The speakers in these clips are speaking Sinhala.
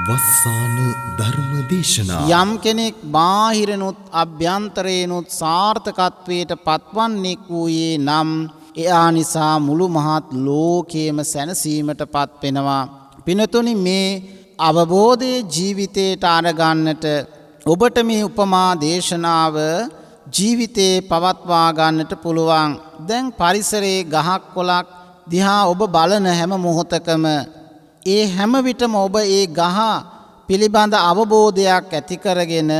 වස්සාන ධර්ම දේශනා යම් කෙනෙක් බාහිරනුත් අභ්‍යන්තරේනුත් සාර්ථකත්වයට පත්වන්නෙක් වූයේ නම් එයා නිසා මුළු මහත් ලෝකයේම සැනසීමට පත් වෙනවා. පිනතුනි, මේ අවබෝධයේ ජීවිතයට අරගන්නට ඔබට මේ උපමා දේශනාව ජීවිතේ පවත්වා ගන්නට පුළුවන්. දැන් පරිසරයේ ගහක් කොළක් දිහා ඔබ බලන හැම මොහොතකම ඒ හැම විටම ඔබ ඒ ගහ පිළිබඳ අවබෝධයක් ඇති කරගෙන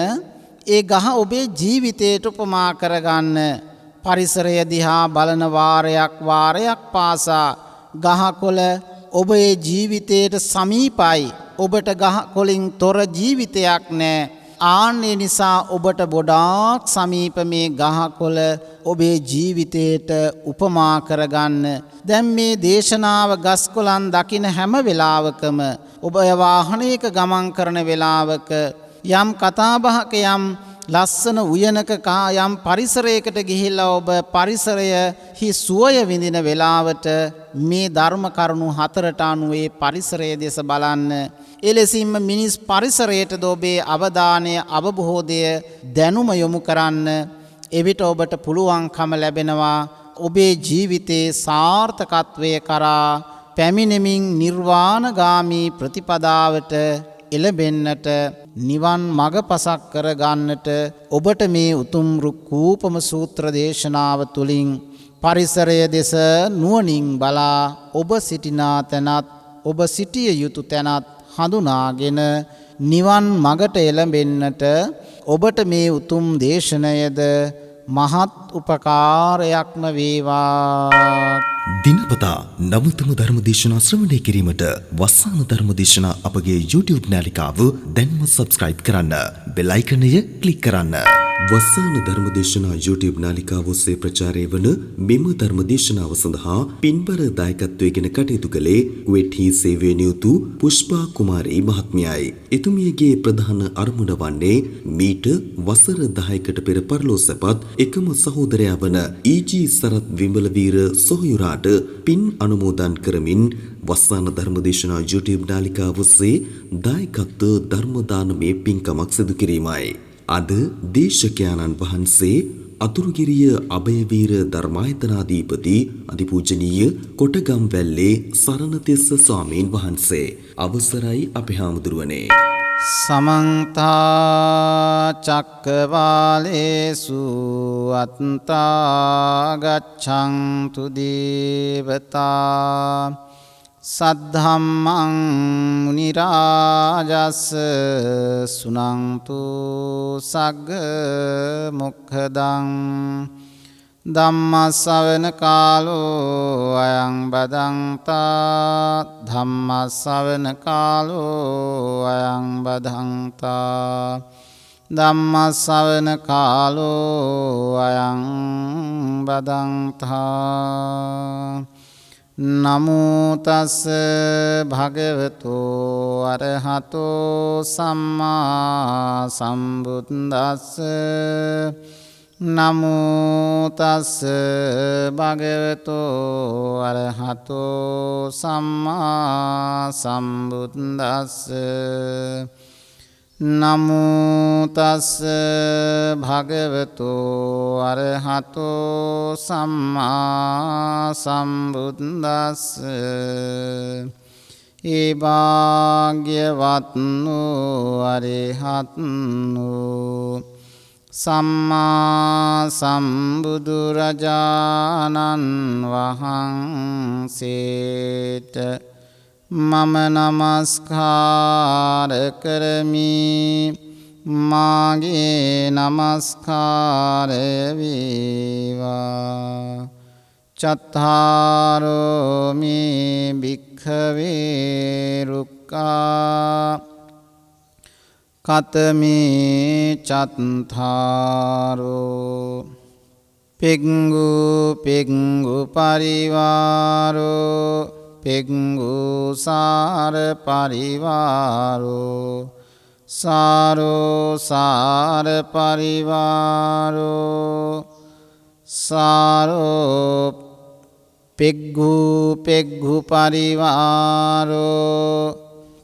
ඒ ගහ ඔබේ ජීවිතයට උපමා කරගන්න. පරිසරය දිහා බලන වාරයක් පාසා ගහකොළ ඔබේ ජීවිතයට සමීපයි. ඔබට ගහකොළින් තොර ජීවිතයක් නැහැ. ආන්නේ නිසා ඔබට ගොඩාක් සමීප මේ ගහකොළ ඔබේ ජීවිතයට උපමා කරගන්න. දැන් මේ දේශනාව ගස්කොළන් දකින හැම වෙලාවකම ඔබ වාහනයක ගමන් කරන වෙලාවක යම් කතාබහක යම් ලස්සන උයනක යම් පරිසරයකට ගිහිල්ලා ඔබ පරිසරයෙහි සුවය විඳින වෙලාවට මේ ධර්ම කරුණු හතරට අනුව ඒ පරිසරය දෙස බලන්න. එලෙසින්ම මිනිස් පරිසරයට ඔබේ අවධානය අවබෝධය දැනුම යොමු කරන්න. එවිට ඔබට පුළුවන්කම ලැබෙනවා ඔබේ ජීවිතයේ සාර්ථකත්වය කරා පැමිණෙමින් නිර්වාණගාමී ප්‍රතිපදාවට එළඹෙන්නට, නිවන් මඟ පසක් කරගන්නට. ඔබට මේ උතුම් රුක්කූපම සූත්‍ර දේශනාව තුළින් පරිසරය දෙස නුවණින් බලා ඔබ සිටිනා තැනත් ඔබ සිටිය යුතු තැනත් හඳුනාගෙන නිවන් මඟට එළඹෙන්නට ඔබට මේ උතුම් දේශනයද මහත් උපකාරයක්ම වේවා. දිනපතා නවතම ධර්ම දේශනා ශ්‍රවණය කිරීමට වස්සාන ධර්ම දේශනා අපගේ YouTube නාලිකාව දැන්ම සබ්ස්ක්‍රයිබ් කරන්න. බෙල් අයිකනය ක්ලික් කරන්න. වස්සාන ධර්ම දේශනා YouTube නාලිකාව ඔස්සේ ප්‍රචාරය වන මෙම ධර්ම දේශනාව සඳහා පින්බර දායකත්වයෙන් කටයුතු කළේ කුවේට්හි සේවය නියුතු පුෂ්පා කුමාරී මහත්මියයි. එතුමියගේ ප්‍රධාන අරමුණ වන්නේ මීට වසර 10කට පෙර පරලෝසපත් එකම සහෝදරයා වන ඊජී සරත් විමලවීර සොහොයුරාට පින් අනුමෝදන් කරමින් වස්සාන ධර්ම දේශනා YouTube නාලිකාව ඔස්සේ දායකත්ව ධර්ම දානමය පින්කමක් සිදු කිරීමයි. අද දේශකයාණන් වහන්සේ අතුරුගිරිය අභයවීර ධර්මායතනාධිපති අධිපූජනීය කොටගම්වැල්ලේ සරණතිස්ස ස්වාමීන් වහන්සේ. අවසරයි අපේ හාමුදුරුවනේ. සමන්ත චක්කවාලේසු අත්තා ගච්ඡන්තු දේවතා සද්ධම්මං මුනි රාජස් සුනන්තු සග්ග මොක්ඛදං ධම්ම ශ්‍රවණ කාලෝ අයං බදන්තා ධම්ම ශ්‍රවණ කාලෝ අයං බදන්තා ධම්ම ශ්‍රවණ කාලෝ අයං බදන්තා. නමෝ තස් භගවතු අරහතෝ සම්මා සම්බුද්දස්ස නමෝ තස් භගවතු අරහතෝ සම්මා සම්බුද්දස්ස නමෝ තස් භගවතු අරහතෝ සම්මා සම්බුද්දස්ස ඒ භාග්‍යවත්නු අරහත්නු සම්මා සම්බුදුරජාණන් වහන්සේට මම නමස්කාර කරමි. මාගේ නමස්කාරය වේවා. චත්තාරෝ මේ භික්ඛවේ රුක්ඛා කතමේ චත්තාරෝ පෙග්ගු පරිවාරෝ පෙග්ගු සාර පරිවාරෝ සාර පරිවාරෝ සාරෝ පෙග්ගු පරිවාරෝ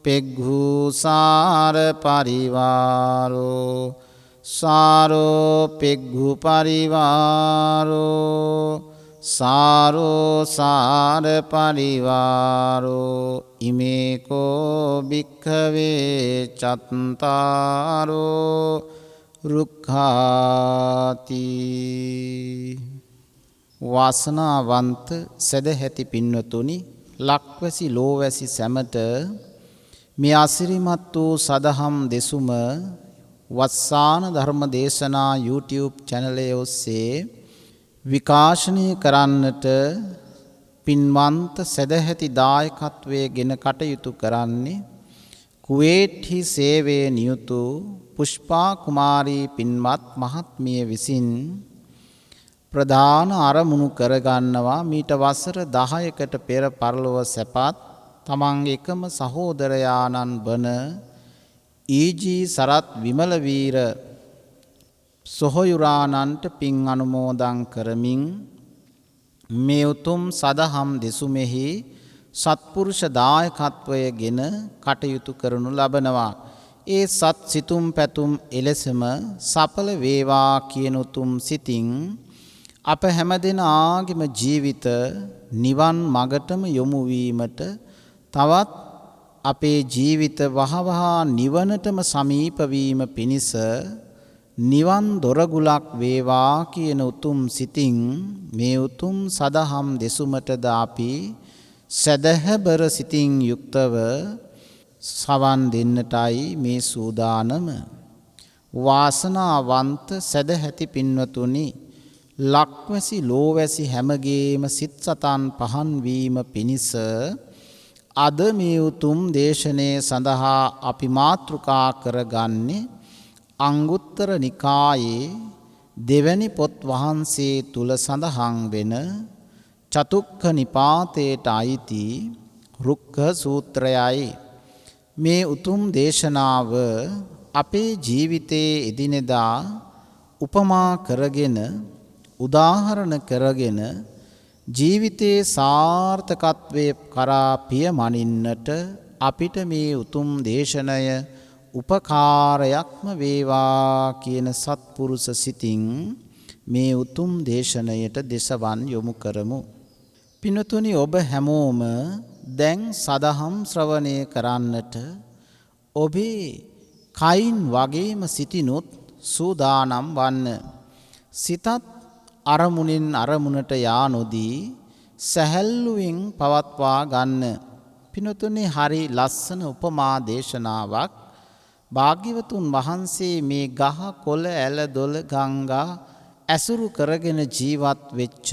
පෙග්ගු සාර පරිවාරෝ සාරෝ පෙග්ගු පරිවාරෝ සාරෝ සාර පරිවාරෝ ඉමේකෝ භික්ඛවේ චත්තාරෝ රුක්ඛාති. වාසනාවන්ත සදැහැති පින්වතුනි, ලක්වැසි ලෝවැසි සැමට මේ අසිරිමත් වූ සදහම් දෙසුම වස්සාන ධර්ම දේශනා YouTube චැනලය ඔස්සේ විකාශනය කරන්නට පින්වන්ත සදැහැති දායකත්වයේ ගෙන කටයුතු කරන්නේ කුවේට්හි සේවයේ නියුතු පුෂ්පා කුමාරී පින්වත් මහත්මිය විසින් ප්‍රධාන අරමුණු කරගන්නවා. මීට වසර 10කට පෙර පරලොව සැපත් තමන්ගේ එකම සහෝදරයාණන් වන ඊජී සරත් විමලවීර සොහොයුරාණන්ට පින් අනුමෝදන් කරමින් මේ උතුම් සදහම් දෙසුමෙහි සත්පුරුෂ දායකත්වය ගෙන කටයුතු කරනු ලබනවා. ඒ සත් සිතුම් පැතුම් එලෙසම සඵල වේවා කියන උතුම් සිතින් අප හැමදෙනාගේම ජීවිත නිවන් මගටම යොමු වීමට, තවත් අපේ ජීවිත වහවහා නිවනටම සමීප වීම පිණිස නිවන් දොරගුලක් වේවා කියන උතුම් සිතින් මේ උතුම් සදහම් දෙසුමටද අපි සදහැබර සිතින් යුක්තව සවන් දෙන්නටයි මේ සූදානම. වාසනාවන්ත සදැහැති පින්වතුනි, ලක්වැසි ලෝවැසි හැමගේම සිත් සතන් පහන් වීම පිණිස අද මේ උතුම් දේශනය සඳහා අපි මාතෘකා කරගන්නේ අංගුත්තර නිකායේ දෙවැනි පොත් වහන්සේ තුල සඳහන් වෙන චතුක්ඛ නිපාතයට අයිති රුක්ඛ සූත්‍රයයි. මේ උතුම් දේශනාව අපේ ජීවිතයේ එදිනෙදා උපමා කරගෙන, උදාහරණ කරගෙන ජීවිතයේ සාර්ථකත්වයේ කරා පියමනින්නට අපිට මේ උතුම් දේශනය උපකාරයක්ම වේවා කියන සත්පුරුෂ සිතින් මේ උතුම් දේශනයට දෙසවන් යොමු කරමු. පින්වතුනි, ඔබ හැමෝම දැන් සදහම් ශ්‍රවණය කරන්නට ඔබේ කයින් වගේම සිටිනුත් සූදානම් වන්න. සිතත් අරමුණින් අරමුණට යා නොදී සැහැල්ලුවෙන් පවත්වා ගන්න. පින්වතුනි, හරි ලස්සන උපමා දේශනාවක් භාග්‍යවතුන් වහන්සේ මේ ගහ කොළ ඇල දොළ ගංගා ඇසුරු කරගෙන ජීවත් වෙච්ච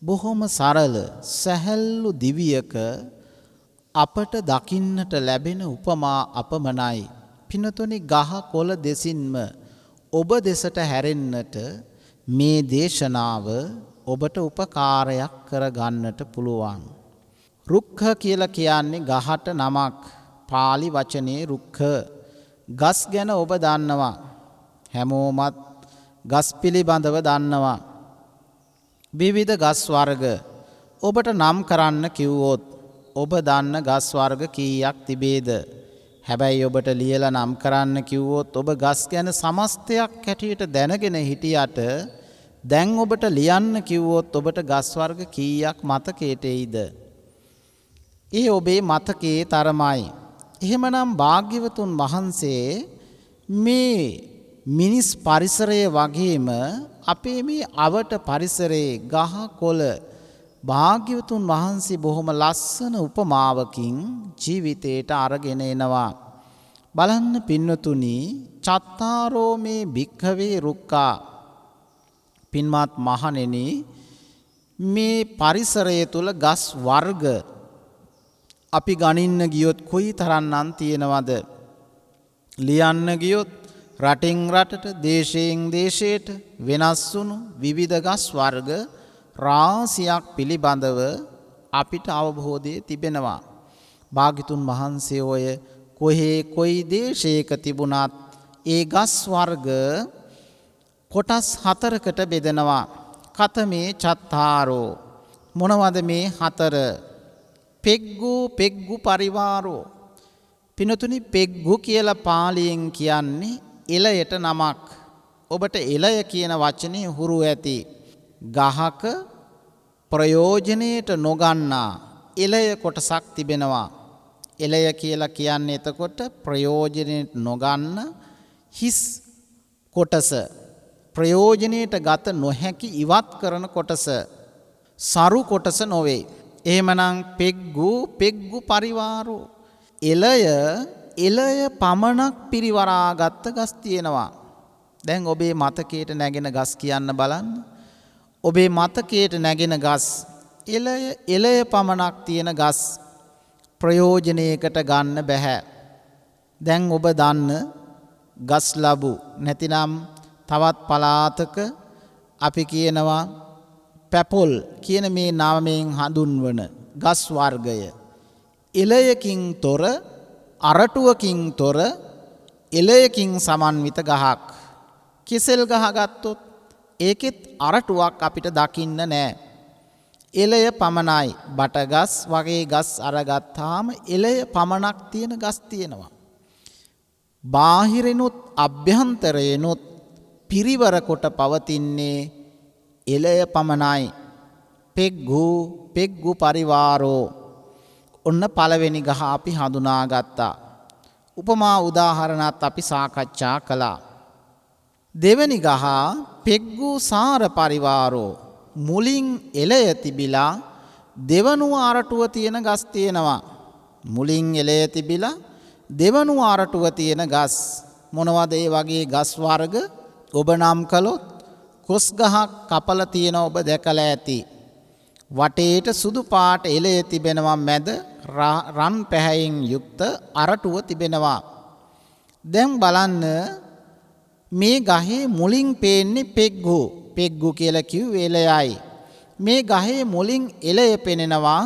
බොහොම සරල සැහැල්ලු දිවියක අපට දකින්නට ලැබෙන උපමා අපමණයි. පින්වතුනි, ගහ කොළ දෙසින්ම ඔබ දෙසට හැරෙන්නට මේ දේශනාව ඔබට උපකාරයක් කරගන්නට පුළුවන්. රුක්ඛ කියලා කියන්නේ ගහට නමක්. පාලි වචනේ රුක්ඛ. ගස් ගැන ඔබ දන්නවා. හැමෝමත් ගස් පිළිබඳව දන්නවා. විවිධ ගස් වර්ග ඔබට නම් කරන්න කිව්වොත් ඔබ දන්න ගස් වර්ග කීයක් තිබේද? හැබැයි ඔබට ලියලා නම් කරන්න කිව්වොත් ඔබ ගස් ගැන සමස්තයක් හැටියට දැනගෙන හිටියට දැන් ඔබට ලියන්න කිව්වොත් ඔබට ගස් වර්ග කීයක් මතකයට එයිද? ඒ ඔබේ මතකයේ තරමයි. එහෙමනම් භාග්‍යවතුන් වහන්සේ මේ මිනිස් පරිසරය වගේම අපේ මේ අවට පරිසරයේ ගහ කොළ භාග්‍යවතුන් වහන්සේ බොහොම ලස්සන උපමාවකින් ජීවිතයට අරගෙන එනවා. බලන්න පින්වතුනි, චත්තාරෝ මේ භික්ඛවේ රුක්ඛා. පින්වත් මහණෙනි, මේ පරිසරය තුල ගස් වර්ග අපි ගණින්න ගියොත් කොයි තරම්නම් තියෙනවද? ලියන්න ගියොත් රටින් රටට, දේශයෙන් දේශයට වෙනස් වුණු විවිධ ගස් වර්ග රාශියක් පිළිබඳව අපිට අවබෝධය තිබෙනවා. භාග්‍යතුන් වහන්සේ ඔය කොහේ කොයි දේශයක තිබුණත් ඒ ගස් වර්ග කොටස් 4කට බෙදනවා. කතමේ චත්තාරෝ. මොනවද මේ 4? පෙග්ගු පරිවාරෝ. පිනතුනි පෙග්ගු කියලා පාලියෙන් කියන්නේ එළයට නමක්. ඔබට එළය කියන වචනේ හුරු ඇති. ගහක ප්‍රයෝජනයට නොගන්නා එළය කොටසක් තිබෙනවා. එළය කියලා කියන්නේ එතකොට ප්‍රයෝජනයට නොගන්න හිස් කොටස. ප්‍රයෝජනයට ගත නොහැකි ඉවත් කරන කොටස. සරු කොටස නොවේ. එහෙමනම් පෙග්ගු පරිවාරෝ. එළය පමණක් පිරිවරාගත්ත ගස් තියෙනවා. දැන් ඔබේ මතකයට නැගෙන ගස් කියන්න බලන්න. ඔබේ මතකයට නැගෙන ගස් එළය පමණක් තියෙන ගස් ප්‍රයෝජනයකට ගන්න බැහැ. දැන් ඔබ දන්න ගස් ලැබු නැතිනම් තවත් පළාතක අපි කියනවා පැපොල් කියන මේ නාමයෙන් හඳුන්වන ගස් වර්ගය එළයකින් තොර අරටුවකින් තොර එළයකින් සමන්විත ගහක්. කෙසෙල් ගහ ගත්තොත් ඒකෙත් අරටුවක් අපිට දකින්න නෑ. එළය පමණයි. බටගස් වගේ ගස් අරගත්තාම එළය පමණක් තියෙන ගස් තියෙනවා. බාහිරිනුත් අභ්‍යන්තරයනුත් පිරිවර කොට පවතින්නේ එළය පමණයි. පෙග්ගු පරිවාරෝ. ඔන්න පළවෙනි ගහ අපි හඳුනාගත්තා. උපමා උදාහරණත් අපි සාකච්ඡා කළා. දෙවැනි ගහ පෙග්ගු සාර පරිවාරෝ. මුලින් එළය තිබිලා දෙවනුව අරටුව තියෙන ගස් තියෙනවා. මුලින් එළය තිබිලා දෙවනුව අරටුව තියෙන ගස්. මොනවද ඒ වගේ ගස් වර්ග? ඔබ නම් කළොත් කොස් ගහක් කපල තියෙන ඔබ දැකලා ඇති. වටේට සුදු පාට එළය තිබෙනවා, මැද රන් පැහැයෙන් යුක්ත අරටුව තිබෙනවා. දැන් බලන්න මේ ගහේ මුලින් පේන්නේ පෙග්ගු කියලා කිව්වේ එළයයි. මේ ගහේ මුලින් එළය පෙනෙනවා,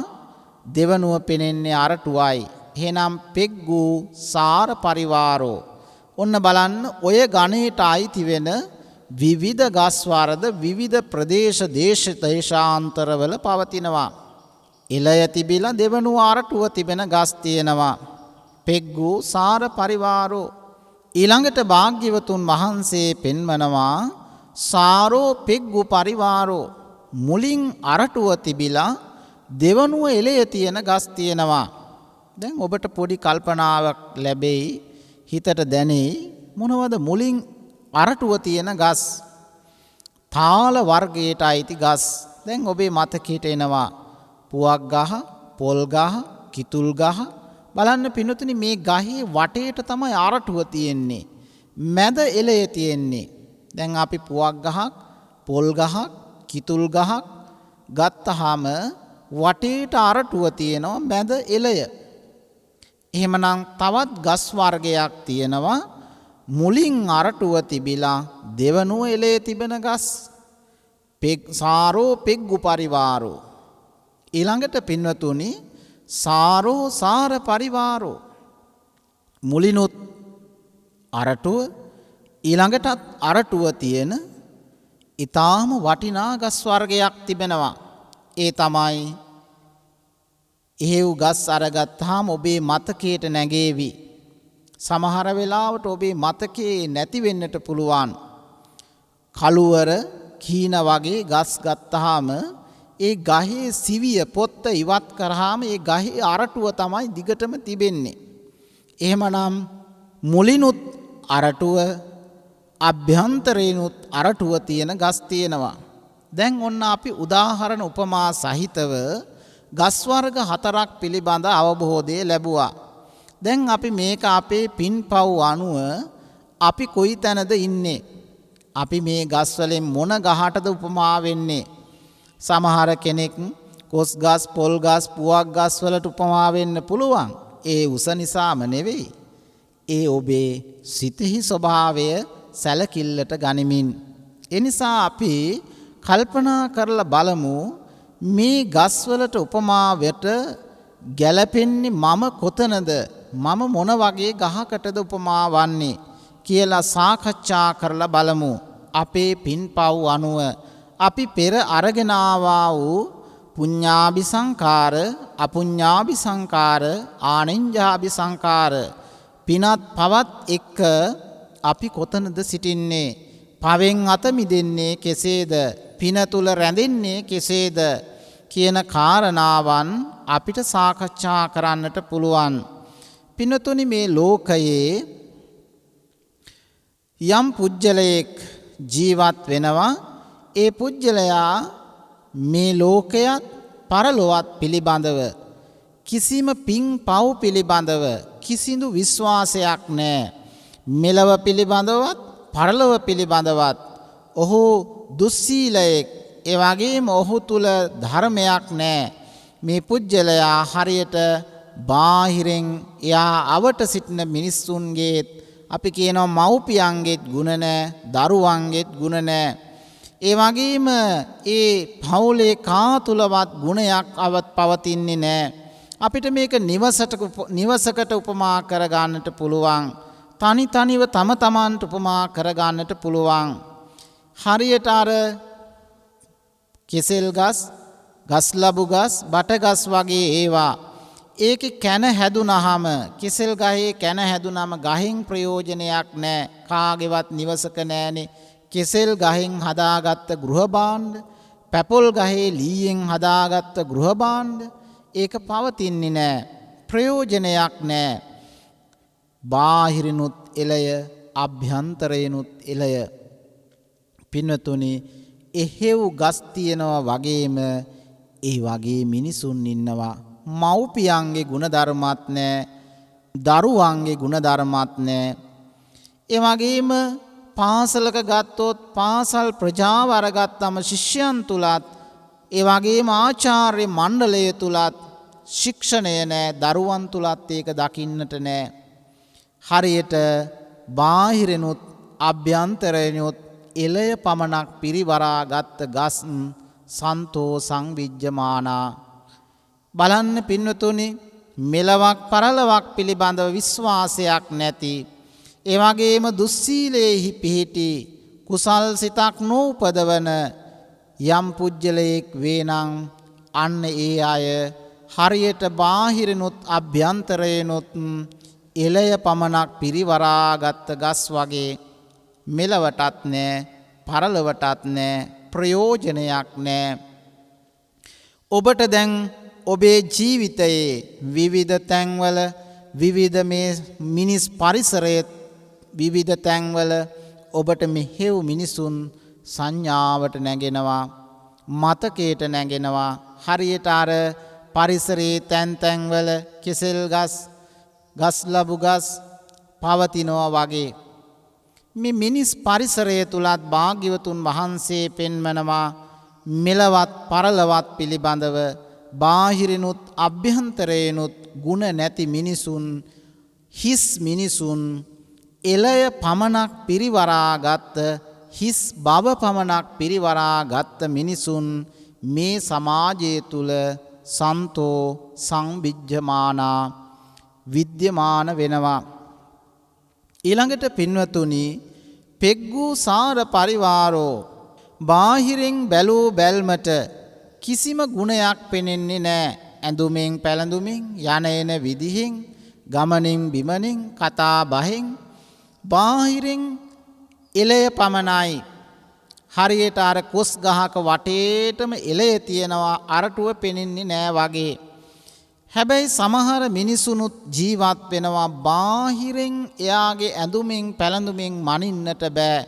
දෙවනුව පෙනෙන්නේ අරටුවයි. එහෙනම් පෙග්ගු සාර පරිවාරෝ. ඔන්න බලන්න ඔය ගණයට අයිති වෙන විවිධ ගස් වර්ග විවිධ ප්‍රදේශ දේශාන්තරවල පවතිනවා. එළය තිබිලා දෙවනුව අරටුව තිබෙන ගස් තියෙනවා. පෙග්ගු සාර පරිවාරෝ. ඊළඟට භාග්‍යවතුන් වහන්සේ පෙන්වනවා සාරෝ පෙග්ගු පරිවාරෝ. මුලින් අරටුව තිබිලා දෙවනුව එළය තියෙන ගස් තියෙනවා. දැන් ඔබට පොඩි කල්පනාවක් ලැබෙයි, හිතට දැනෙයි මොනවද මුලින් අරටුව තියෙන ගස්? තාල වර්ගයට අයිති ගස්. දැන් ඔබේ මතකයට එනවා පුවක් ගහ, පොල් ගහ, කිතුල් ගහ. බලන්න පින්වතුනි මේ ගහේ වටේට තමයි අරටුව තියෙන්නේ. මැද එළය තියෙන්නේ. දැන් අපි පුවක් ගහක්, පොල් ගහක්, කිතුල් ගහක් ගත්තාම වටේට අරටුව තියෙනවා, මැද එළය. එහෙමනම් තවත් ගස් වර්ගයක් තියෙනවා මුලින් අරටුව තිබිලා දෙවනුව එළය තිබෙන ගස්. සාරෝ පෙග්ගු පරිවාරෝ. ඊළඟට පින්වතුනි සාරෝ සාර පරිවාරෝ. මුලිනුත් අරටුව, ඊළඟටත් අරටුව තියෙන ඊටාම වටිනා ගස් වර්ගයක් තිබෙනවා. ඒ තමයි එහෙව් ගස් අරගත්තාම ඔබේ මතකයට නැගේවි. සමහර වෙලාවට ඔබේ මතකේ නැති වෙන්නට පුළුවන්. කළුවර, කීන වගේ ගස් ගත්තාම ඒ ගහේ සිවිය පොත්ත ඉවත් කරාම ඒ ගහේ අරටුව තමයි දිගටම තිබෙන්නේ. එහෙමනම් මුලිනුත් අරටුව, අභ්‍යන්තරේනුත් අරටුව තියෙන ගස් තියෙනවා. දැන් ඔන්න අපි උදාහරණ උපමා සහිතව ගස් වර්ග 4ක් පිළිබඳ අවබෝධය ලැබුවා. දැන් අපි මේක අපේ පින්පව් අනුව අපි කොයි තැනද ඉන්නේ? අපි මේ ගස් වලින් මොන ගහටද උපමා වෙන්නේ? සමහර කෙනෙක් කොස් ගස්, පොල් ගස්, පුවක් ගස් වලට උපමා වෙන්න පුළුවන්. ඒ උස නිසාම නෙවෙයි. ඒ ඔබේ සිතෙහි ස්වභාවය සැලකිල්ලට ගනිමින්. ඒ නිසා අපි කල්පනා කරලා බලමු මේ ගස් වලට උපමාවට ගැලපෙන්නේ මම කොතනද? මම මොන වගේ ගහකටද උපමා වන්නේ කියලා සාකච්ඡා කරලා බලමු. අපේ පින්පව් අනුව අපි පෙර අරගෙන ආවා වූ පුඤ්ඤාභි සංකාර, අපුඤ්ඤාභි සංකාර, ආනෙන්ජාභි සංකාර පිනත් පවත් එක්ක අපි කොතනද සිටින්නේ? පවෙන් අත මිදෙන්නේ කෙසේද? පින තුල රැඳෙන්නේ කෙසේද කියන කාරණාවන් අපිට සාකච්ඡා කරන්නට පුළුවන්. පිනතුනි, මේ ලෝකයේ යම් පුජ්‍යලයක් ජීවත් වෙනවා. ඒ පුජ්‍යලයා මේ ලෝකයත් පරලොවත් පිළිබඳව කිසිම පින් පව් පිළිබඳව කිසිදු විශ්වාසයක් නැහැ. මෙලව පිළිබඳවත් පරලොව පිළිබඳවත් ඔහු දුස්සීලයෙක්. ඒ වගේම ඔහු තුල ධර්මයක් නැහැ. මේ පුජ්‍යලයා හරියට බාහිරෙන් එයා අවට සිටින මිනිස්සුන්ගේ අපි කියනවා මව්පියන්ගේත් ගුණ නැහැ, දරුවන්ගේත් ගුණ නැහැ. ඒ වගේම ඒ පවුලේ කා තුලවත් ගුණයක් පවතින්නේ නැහැ. අපිට මේක නිවසකට උපමා කරගන්නට පුළුවන්. තනි තනිව තම තමන්ට උපමා කරගන්නට පුළුවන්. හරියට අර කෙසෙල් ගස්, ගස් ලැබු ගස්, බට ගස් වගේ ඒවා. ඒකේ කැන හැදුනහම, කෙසෙල් ගහේ කැන හැදුනම ගහෙන් ප්‍රයෝජනයක් නැහැ. කාගේවත් නිවසක නැහනේ. කෙසෙල් ගහෙන් හදාගත්ත ගෘහ භාණ්ඩ, පැපොල් ගහේ ලීයෙන් හදාගත්ත ගෘහ භාණ්ඩ ඒක පවතින්නේ නැහැ. ප්‍රයෝජනයක් නැහැ. බාහිරිනුත් එළය, අභ්‍යන්තරයනුත් එළය. පින්වතුනි, එහෙව් ගස් තියනවා වගේම ඒ වගේ මිනිසුන් ඉන්නවා. මව්පියන්ගේ ගුණධර්මත් නැහැ, දරුවන්ගේ ගුණධර්මත් නැහැ. ඒ වගේම පාසලක ගත්තොත් පාසල් ප්‍රජාව අරගත්තම ශිෂ්‍යයන් තුලත්, ඒ වගේම ආචාර්ය මණ්ඩලය තුලත් ශික්ෂණය නැහැ. දරුවන් තුලත් ඒක දකින්නට නැහැ. හරියට බාහිරෙනුත් අභ්‍යන්තරෙනුත් එළය පමණක් පිරිවරාගත් ගස් සන්තෝ සංවිජ්ජමානා. බලන්න පින්වතුනි, මෙලවක් පරලොවක් පිළිබඳව විශ්වාසයක් නැති, ඒ වගේම දුස්සීලයේහි පිහිටි කුසල් සිතක් නූපදවන යම් පුජ්‍යලයක් වේනම් අන්න ඒ අය හරියට බාහිරනුත් අභ්‍යන්තරයනුත් එළය පමණක් පිරිවරාගත් ගස් වගේ මෙලවටත් නැහැ, පරලොවටත් නැහැ, ප්‍රයෝජනයක් නැහැ. ඔබට දැන් ඔබේ ජීවිතයේ විවිධ තැන්වල විවිධ මේ මිනිස් පරිසරයේ විවිධ තැන්වල ඔබට මෙහෙව් මිනිසුන් සංඥාවට නැගෙනවා, මතකයට නැගෙනවා. හරියට අර පරිසරයේ තැන් තැන්වල කෙසෙල් ගස්, ගස් ලැබු ගස් පවතිනවා වගේ මේ මිනිස් පරිසරය තුලත් භාග්‍යවතුන් වහන්සේ පෙන්වනවා මෙලවත් පරලොවත් පිළිබඳව බාහිරිනුත් අභ්‍යන්තරේනුත් ගුණ නැති මිනිසුන්, හිස් මිනිසුන්, එළය පමණක් පිරිවරාගත්, හිස් බව පමණක් පිරිවරාගත් මිනිසුන් මේ සමාජය තුල සන්තෝ සංවිජ්ජමානා විද්‍යමාන වෙනවා. ඊළඟට පින්වතුනි, පෙග්ගූ සාර පරිවාරෝ, බාහිරින් බැලූ බැල්මට කිසිම ගුණයක් පෙනෙන්නේ නැහැ. ඇඳුමින් පැළඳුමින්, යන එන විදිහෙන්, ගමනින් බිමනින්, කතා බහෙන් බාහිරින් එළය පමණයි. හරියට අර කොස් ගහක වටේටම එළය තියෙනවා, අරටුව පෙනෙන්නේ නැහැ වගේ. හැබැයි සමහර මිනිසුනුත් ජීවත් වෙනවා බාහිරින් එයාගේ ඇඳුමින් පැළඳුමින් මනින්නට බෑ.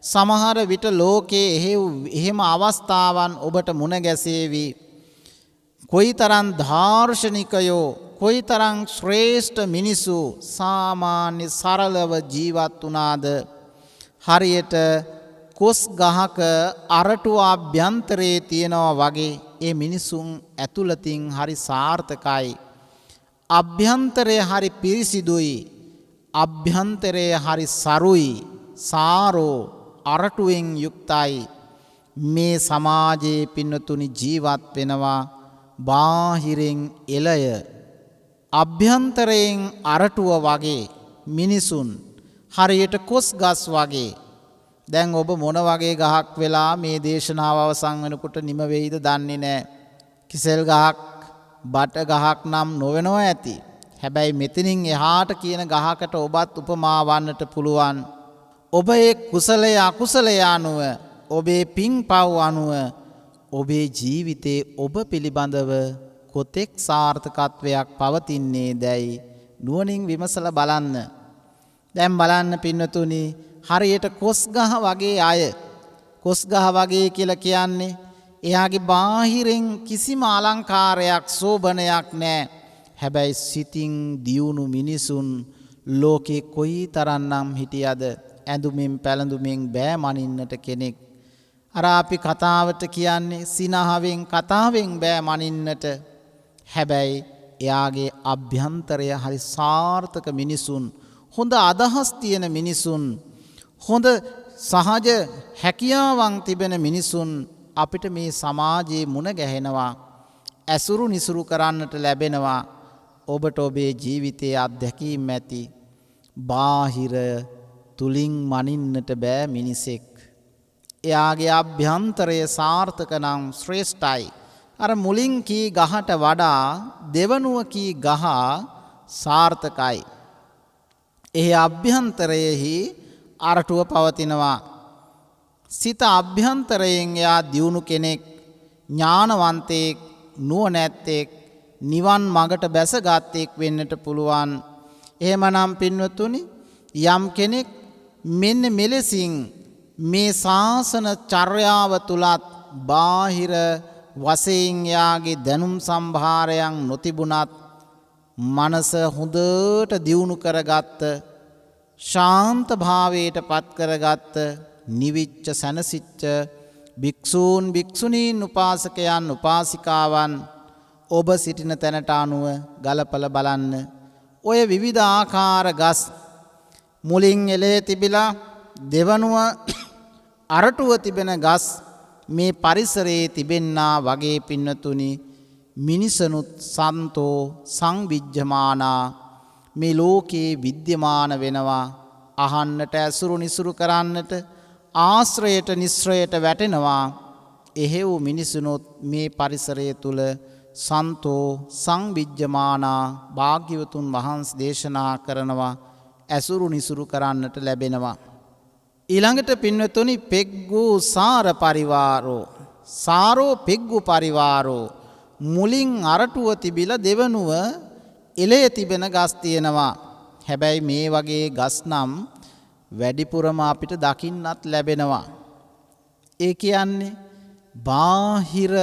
සමහර විට ලෝකයේ එහෙම අවස්ථාවන් ඔබට මුණ ගැසේවි. කොයිතරම් දාර්ශනිකයෝ, කොයිතරම් ශ්‍රේෂ්ඨ මිනිසු සාමාන්‍ය සරලව ජීවත් වුණාද. හරියට කොස් ගහක අරටුව අභ්‍යන්තරයේ තියනවා වගේ ඒ මිනිසුන් ඇතුළතින් හරි සාර්ථකයි. අභ්‍යන්තරය හරි පිරිසිදුයි. අභ්‍යන්තරය හරි සරුයි, සාරෝ, අරටුවෙන් යුක්තයි. මේ සමාජයේ පින්නතුනි ජීවත් වෙනවා බාහිරින් එළය, අභ්‍යන්තරයෙන් අරටුව වගේ මිනිසුන්. හරියට කොස් ගස් වගේ. දැන් ඔබ මොන වගේ ගහක් වෙලා මේ දේශනාව අවසන් වෙනකොට නිම වෙයිද දන්නේ නැහැ. කිසෙල් ගහක්, බට ගහක් නම් නොවෙනවා ඇති. හැබැයි මෙතනින් එහාට කියන ගහකට ඔබත් උපමා වන්නට පුළුවන්. ඔබ ඒ කුසලය අකුසලය අනුව ඔබේ පින් පව් අනුව ඔබේ ජීවිතේ ඔබ පිළිබඳව කොතෙක් සාර්ථකත්වයක් පවතින්නේ දැයි නුවණින් විමසලා බලන්න. දැන් බලන්න පින්නතුනි හරියට කොස්ගහ වගේ අය කොස්ගහ වගේ කියලා කියන්නේ එයාගේ බාහිරින් කිසිම අලංකාරයක් සෝබනයක් නැහැ. හැබැයි සිතින් දියුණු මිනිසුන් ලෝකේ කොයි තරම්නම් හිටියද ඇඳුමින් පැළඳුමින් බෑ මනින්නට කෙනෙක්. අර අපි කතාවට කියන්නේ සිනහවෙන් කතාවෙන් බෑ මනින්නට. හැබැයි එයාගේ අභ්‍යන්තරය හරි සාර්ථක මිනිසුන්, හොඳ අදහස් තියෙන මිනිසුන්, හොඳ සහජ හැකියාවන් තිබෙන මිනිසුන් අපිට මේ සමාජයේ මුණ ගැහෙනවා, ඇසුරු නිසුරු කරන්නට ලැබෙනවා. ඔබට ඔබේ ජීවිතයේ අත්දැකීම් ඇති. බාහිර තුලින් මනින්නට බෑ මිනිසෙක්. එයාගේ අභ්‍යන්තරය සාර්ථක නම් ශ්‍රේෂ්ඨයි. අර මුලින් කී ගහට වඩා දෙවනුව කී ගහ සාර්ථකයි. එහි අභ්‍යන්තරයෙහි අරටුව පවතිනවා. සිත අභ්‍යන්තරයෙන් එයා දියුණු කෙනෙක්, ඥානවන්තයෙක්, නුවණැත්තෙක්, නිවන් මඟට බැසගත්තෙක් වෙන්නට පුළුවන්. එහෙමනම් පින්වතුනි යම් කෙනෙක් මෙන්න මෙලෙසින් මේ ශාසන චර්යාව තුලත් බාහිර වශයෙන් යාගේ දැනුම් සම්භාරයන් නොතිබුණත් මනස හොඳට දියුණු කරගත්ත, ශාන්ත භාවයට පත් කරගත්ත, නිවිච්ච සැනසිච්ච භික්ෂූන් භික්ෂුණීන් උපාසකයන් උපාසිකාවන් ඔබ සිටින තැනට අනුව ගලපලා බලන්න. ඔය විවිධ ආකාර ගස් මුලින් එලේ තිබිලා දෙවනුව අරටුව තිබෙන ගස් මේ පරිසරයේ තිබෙන්නා වගේ පින්නතුනි මිනිසනුත් සන්තෝ සංවිජ්ජමානා මේ ලෝකේ විද්‍යමාන වෙනවා. අහන්නට, ඇසුරු නිසුරු කරන්නට, ආශ්‍රයයට නිස්සරයට වැටෙනවා. එහෙව් මිනිසුනොත් මේ පරිසරය තුල සන්තෝ සංවිජ්ජමානා භාග්‍යවතුන් වහන්සේ දේශනා කරනවා ඇසුරු නිසුරු කරන්නට ලැබෙනවා. ඊළඟට පින්වතුනි පෙග්ගු සාර පරිවාරෝ, සාරෝ පෙග්ගු පරිවාරෝ, මුලින් අරටුව තිබිලා දෙවනුව එලේ තිබෙන ගස් තියෙනවා. හැබැයි මේ වගේ ගස් නම් වැඩිපුරම අපිට දකින්නත් ලැබෙනවා. ඒ කියන්නේ බාහිර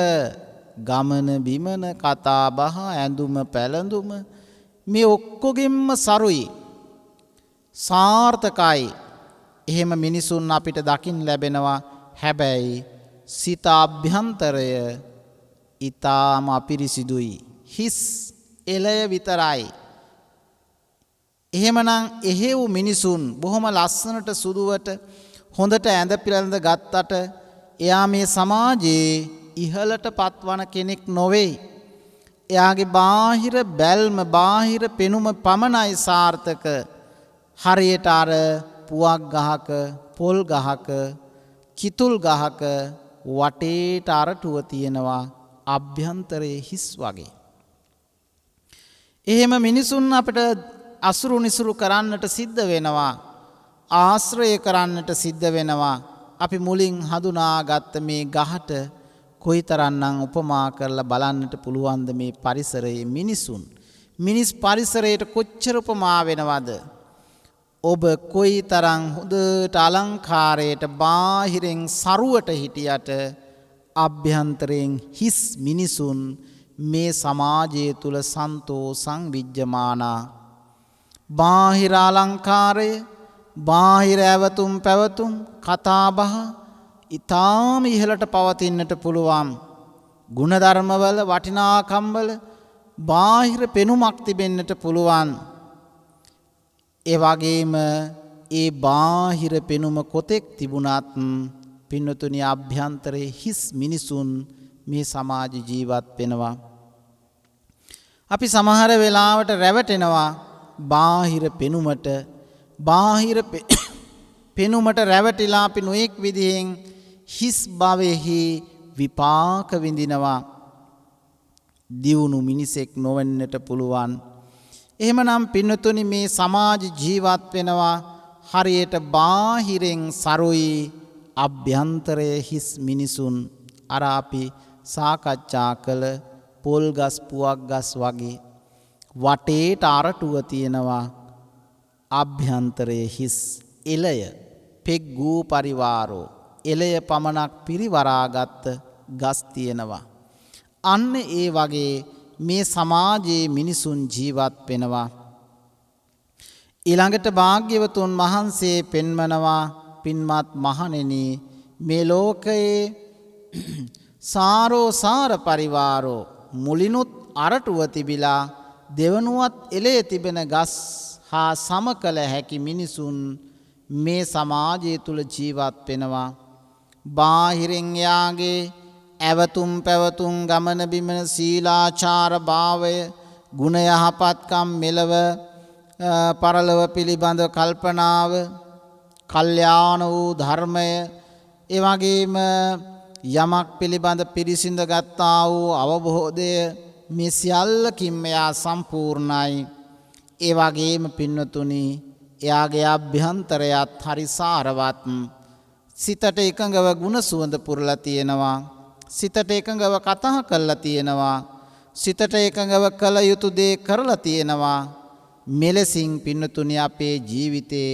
ගමන බිමන කතා බහ ඇඳුම පැළඳුම මේ ඔක්කොගෙම්ම සරුයි, සාර්ථකයි. එහෙම මිනිසුන් අපිට දකින්න ලැබෙනවා. හැබැයි සිත අභ්‍යන්තරය ඊටාම අපිරිසිදුයි, හිස් එළය විතරයි. එහෙමනම් එහෙව් මිනිසුන් බොහොම ලස්සනට සුදුවට හොඳට ඇඳ පිළඳ ගත්තට එයා මේ සමාජයේ ඉහළට පත්වන කෙනෙක් නොවේ. එයාගේ බාහිර බැල්ම, බාහිර පෙනුම පමණයි සාර්ථක. හරියට අර පුවක් ගහක, පොල් ගහක, කිතුල් ගහක වටේට අරටුව තියෙනවා, අභ්‍යන්තරයේ හිස් වගේ. එහෙම මිනිසුන් අපිට අසුරු නිසුරු කරන්නට සිද්ධ වෙනවා, ආශ්‍රය කරන්නට සිද්ධ වෙනවා. අපි මුලින් හඳුනාගත්ත මේ ගහට කොයිතරම්නම් උපමා කරලා බලන්නට පුළුවන්ද මේ පරිසරයේ මිනිසුන්. මිනිස් පරිසරයට කොච්චර උපමා වෙනවද? ඔබ කොයිතරම් හොඳට අලංකාරයට බාහිරෙන් සරුවට හිටියට අභ්‍යන්තරයෙන් හිස් මිනිසුන් මේ සමාජය තුල සන්තෝ සංවිජ්ජමානා. බාහිර අලංකාරය, බාහිර ඇවතුම් පැවතුම් කතාබහ ඊටාම ඉහළට පවතින්නට පුළුවන්. ගුණධර්මවල වටිනාකම්වල බාහිර පෙනුමක් තිබෙන්නට පුළුවන්. ඒ වගේම ඒ බාහිර පෙනුම කොතෙක් තිබුණත් පින්නතුනි අභ්‍යන්තරයේ හිස් මිනිසුන් මේ සමාජ ජීවත් වෙනවා. අපි සමහර වෙලාවට රැවටෙනවා බාහිර පෙනුමට. බාහිර පෙනුමට රැවටිලා අපි නොඑක් විදිහෙන් හිස් භවෙහි විපාක විඳිනවා. දියුණු මිනිසෙක් නොවෙන්නට පුළුවන්. එහෙමනම් පින්නතුනි මේ සමාජ ජීවත් වෙනවා හරියට බාහිරෙන් සරුයි අභ්‍යන්තරයේ හිස් මිනිසුන් අර අපි සාකච්ඡා කළ පොල් ගස් පුවක් ගස් වගේ වටේට අරටුව තියෙනවා අභ්‍යන්තරයේ හිස් එළය පෙග්ගූ පරිවාරෝ එළය පමණක් පිරිවරාගත් ගස් තියෙනවා. අන්න ඒ වගේ මේ සමාජයේ මිනිසුන් ජීවත් වෙනවා. ඊළඟට භාග්‍යවතුන් වහන්සේ පෙන්වනවා පින්වත් මහණෙනි මේ ලෝකයේ සාරෝ සාර පරිවාරෝ මුලිනුත් අරටුව තිබිලා දෙවනුවත් එළේ තිබෙන ගස් හා සම කළ හැකි මිනිසුන් මේ සමාජය තුල ජීවත් වෙනවා. බාහිරින් යාගේ ඇවතුම් පැවතුම් ගමන බිමන සීලාචාර භාවය ගුණ යහපත්කම් මෙලව පරලොව පිළිබඳ කල්පනාව කල්යාණ වූ ධර්මය ඒ වගේම යමක් පිළිබඳ පිරිසිඳ ගත්තා වූ අවබෝධය මේ සියල්ලකින්ම එයා සම්පූර්ණයි. ඒ වගේම පින්නතුනි එයාගේ අභ්‍යන්තරයත් හරි සාරවත්. සිතට එකඟව ගුණ සුවඳ පුරලා තියෙනවා. සිතට එකඟව කතා කරලා තියෙනවා. සිතට එකඟව කළ යුතු දේ කරලා තියෙනවා. මෙලෙසින් පින්නතුනි අපේ ජීවිතේ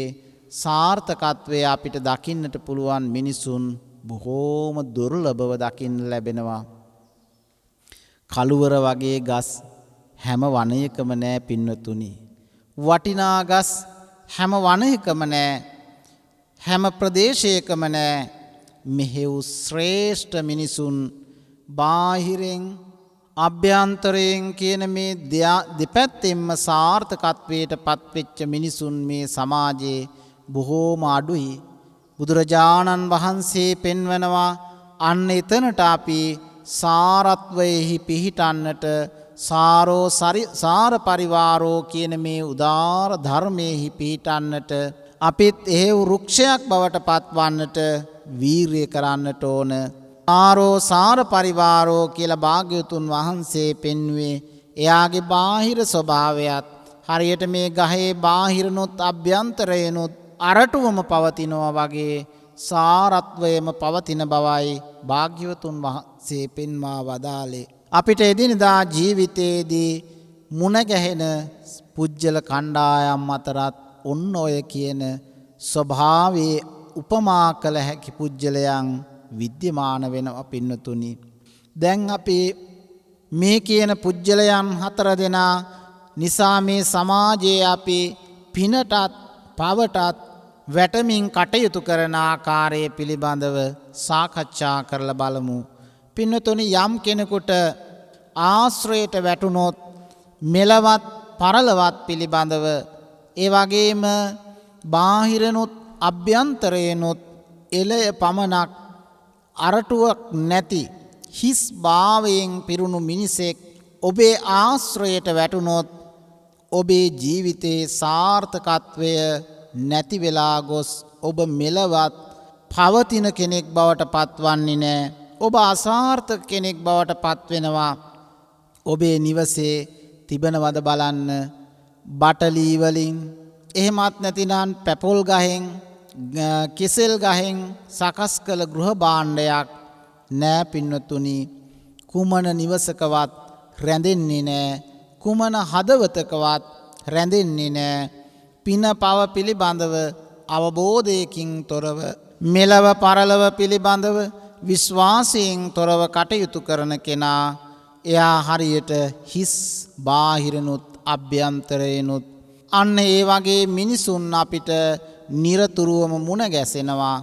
සාර්ථකත්වය අපිට දකින්නට පුළුවන් මිනිසුන් බොහෝම දුර්ලභව දකින්න ලැබෙනවා. කළුවර වගේ ගස් හැම වනයකම නෑ පින්නතුනි. වටිනා ගස් හැම වනයකම නෑ. හැම ප්‍රදේශයකම නෑ. මෙහෙව් ශ්‍රේෂ්ඨ මිනිසුන් බාහිරෙන් අභ්‍යන්තරයෙන් කියන මේ දෙපැත්තෙන්ම සාර්ථකත්වයට පත්වෙච්ච මිනිසුන් මේ සමාජයේ බොහෝම අඩුයි. බුදුරජාණන් වහන්සේ පෙන්වනවා අන්න එතනට අපි සාරත්වයෙහි පිහිටන්නට සාරෝ සාර පරිවාරෝ කියන මේ උදාර ධර්මයෙහි පිහිටන්නට අපිත් එහෙව් වෘක්ෂයක් බවට පත්වන්නට වීරිය කරන්නට ඕන. සාරෝ සාර පරිවාරෝ කියලා භාග්‍යවතුන් වහන්සේ පෙන්වුවේ එයාගේ බාහිර ස්වභාවයත් හරියට මේ ගහේ බාහිරනොත් අභ්‍යන්තරයනොත් අරටුවම පවතිනවා වගේ සාරත්වයම පවතින බවයි භාග්‍යවතුන් වහන්සේ පෙන්වා වදාළේ. අපිට එදිනදා ජීවිතයේදී මුණ ගැහෙන පුජ්‍යල කණ්ඩායම් අතරත් ඔන්න ඔය කියන ස්වභාවයේ උපමා කළ හැකි පුජ්‍යලයන් විද්‍යමාන වෙනවා පින්නතුනි. දැන් අපි මේ කියන පුජ්‍යලයන් හතර දෙනා නිසා මේ සමාජයේ අපි පිනටත් පවටත් වැටමින් කටයුතු කරන ආකාරය පිළිබඳව සාකච්ඡා කරලා බලමු. පින්නතුනි යම් කෙනෙකුට ආශ්‍රයයට වැටුනොත් මෙලවත් පරලවත් පිළිබඳව ඒ වගේම බාහිරනොත් අභ්‍යන්තරයනොත් එළය පමණක් අරටුවක් නැති හිස් භාවයෙන් පිරුණු මිනිසෙක් ඔබේ ආශ්‍රයයට වැටුනොත් ඔබේ ජීවිතයේ සාර්ථකත්වය නැති වෙලා ගොස් ඔබ මෙලවත් පවතින කෙනෙක් බවට පත්වන්නේ නැහැ. ඔබ අසාර්ථක කෙනෙක් බවට පත්වෙනවා. ඔබේ නිවසේ තිබෙනවද බලන්න බටලී වලින් එහෙමත් නැතිනම් පැපොල් ගහෙන් කෙසෙල් ගහෙන් සකස් කළ ගෘහ භාණ්ඩයක් නෑ පින්නතුනි. කුමන නිවසකවත් රැඳෙන්නේ නෑ. කුමන හදවතකවත් රැඳෙන්නේ නෑ. පින පව පිළිබඳව අවබෝධයකින් තොරව මෙලව පරලව පිළිබඳව විශ්වාසයෙන් තොරව කටයුතු කරන කෙනා එයා හරියට හිස් බාහිරනුත් අභ්‍යන්තරයනුත් අන්න ඒ වගේ මිනිසුන් අපිට නිරතුරුවම මුණ ගැසෙනවා.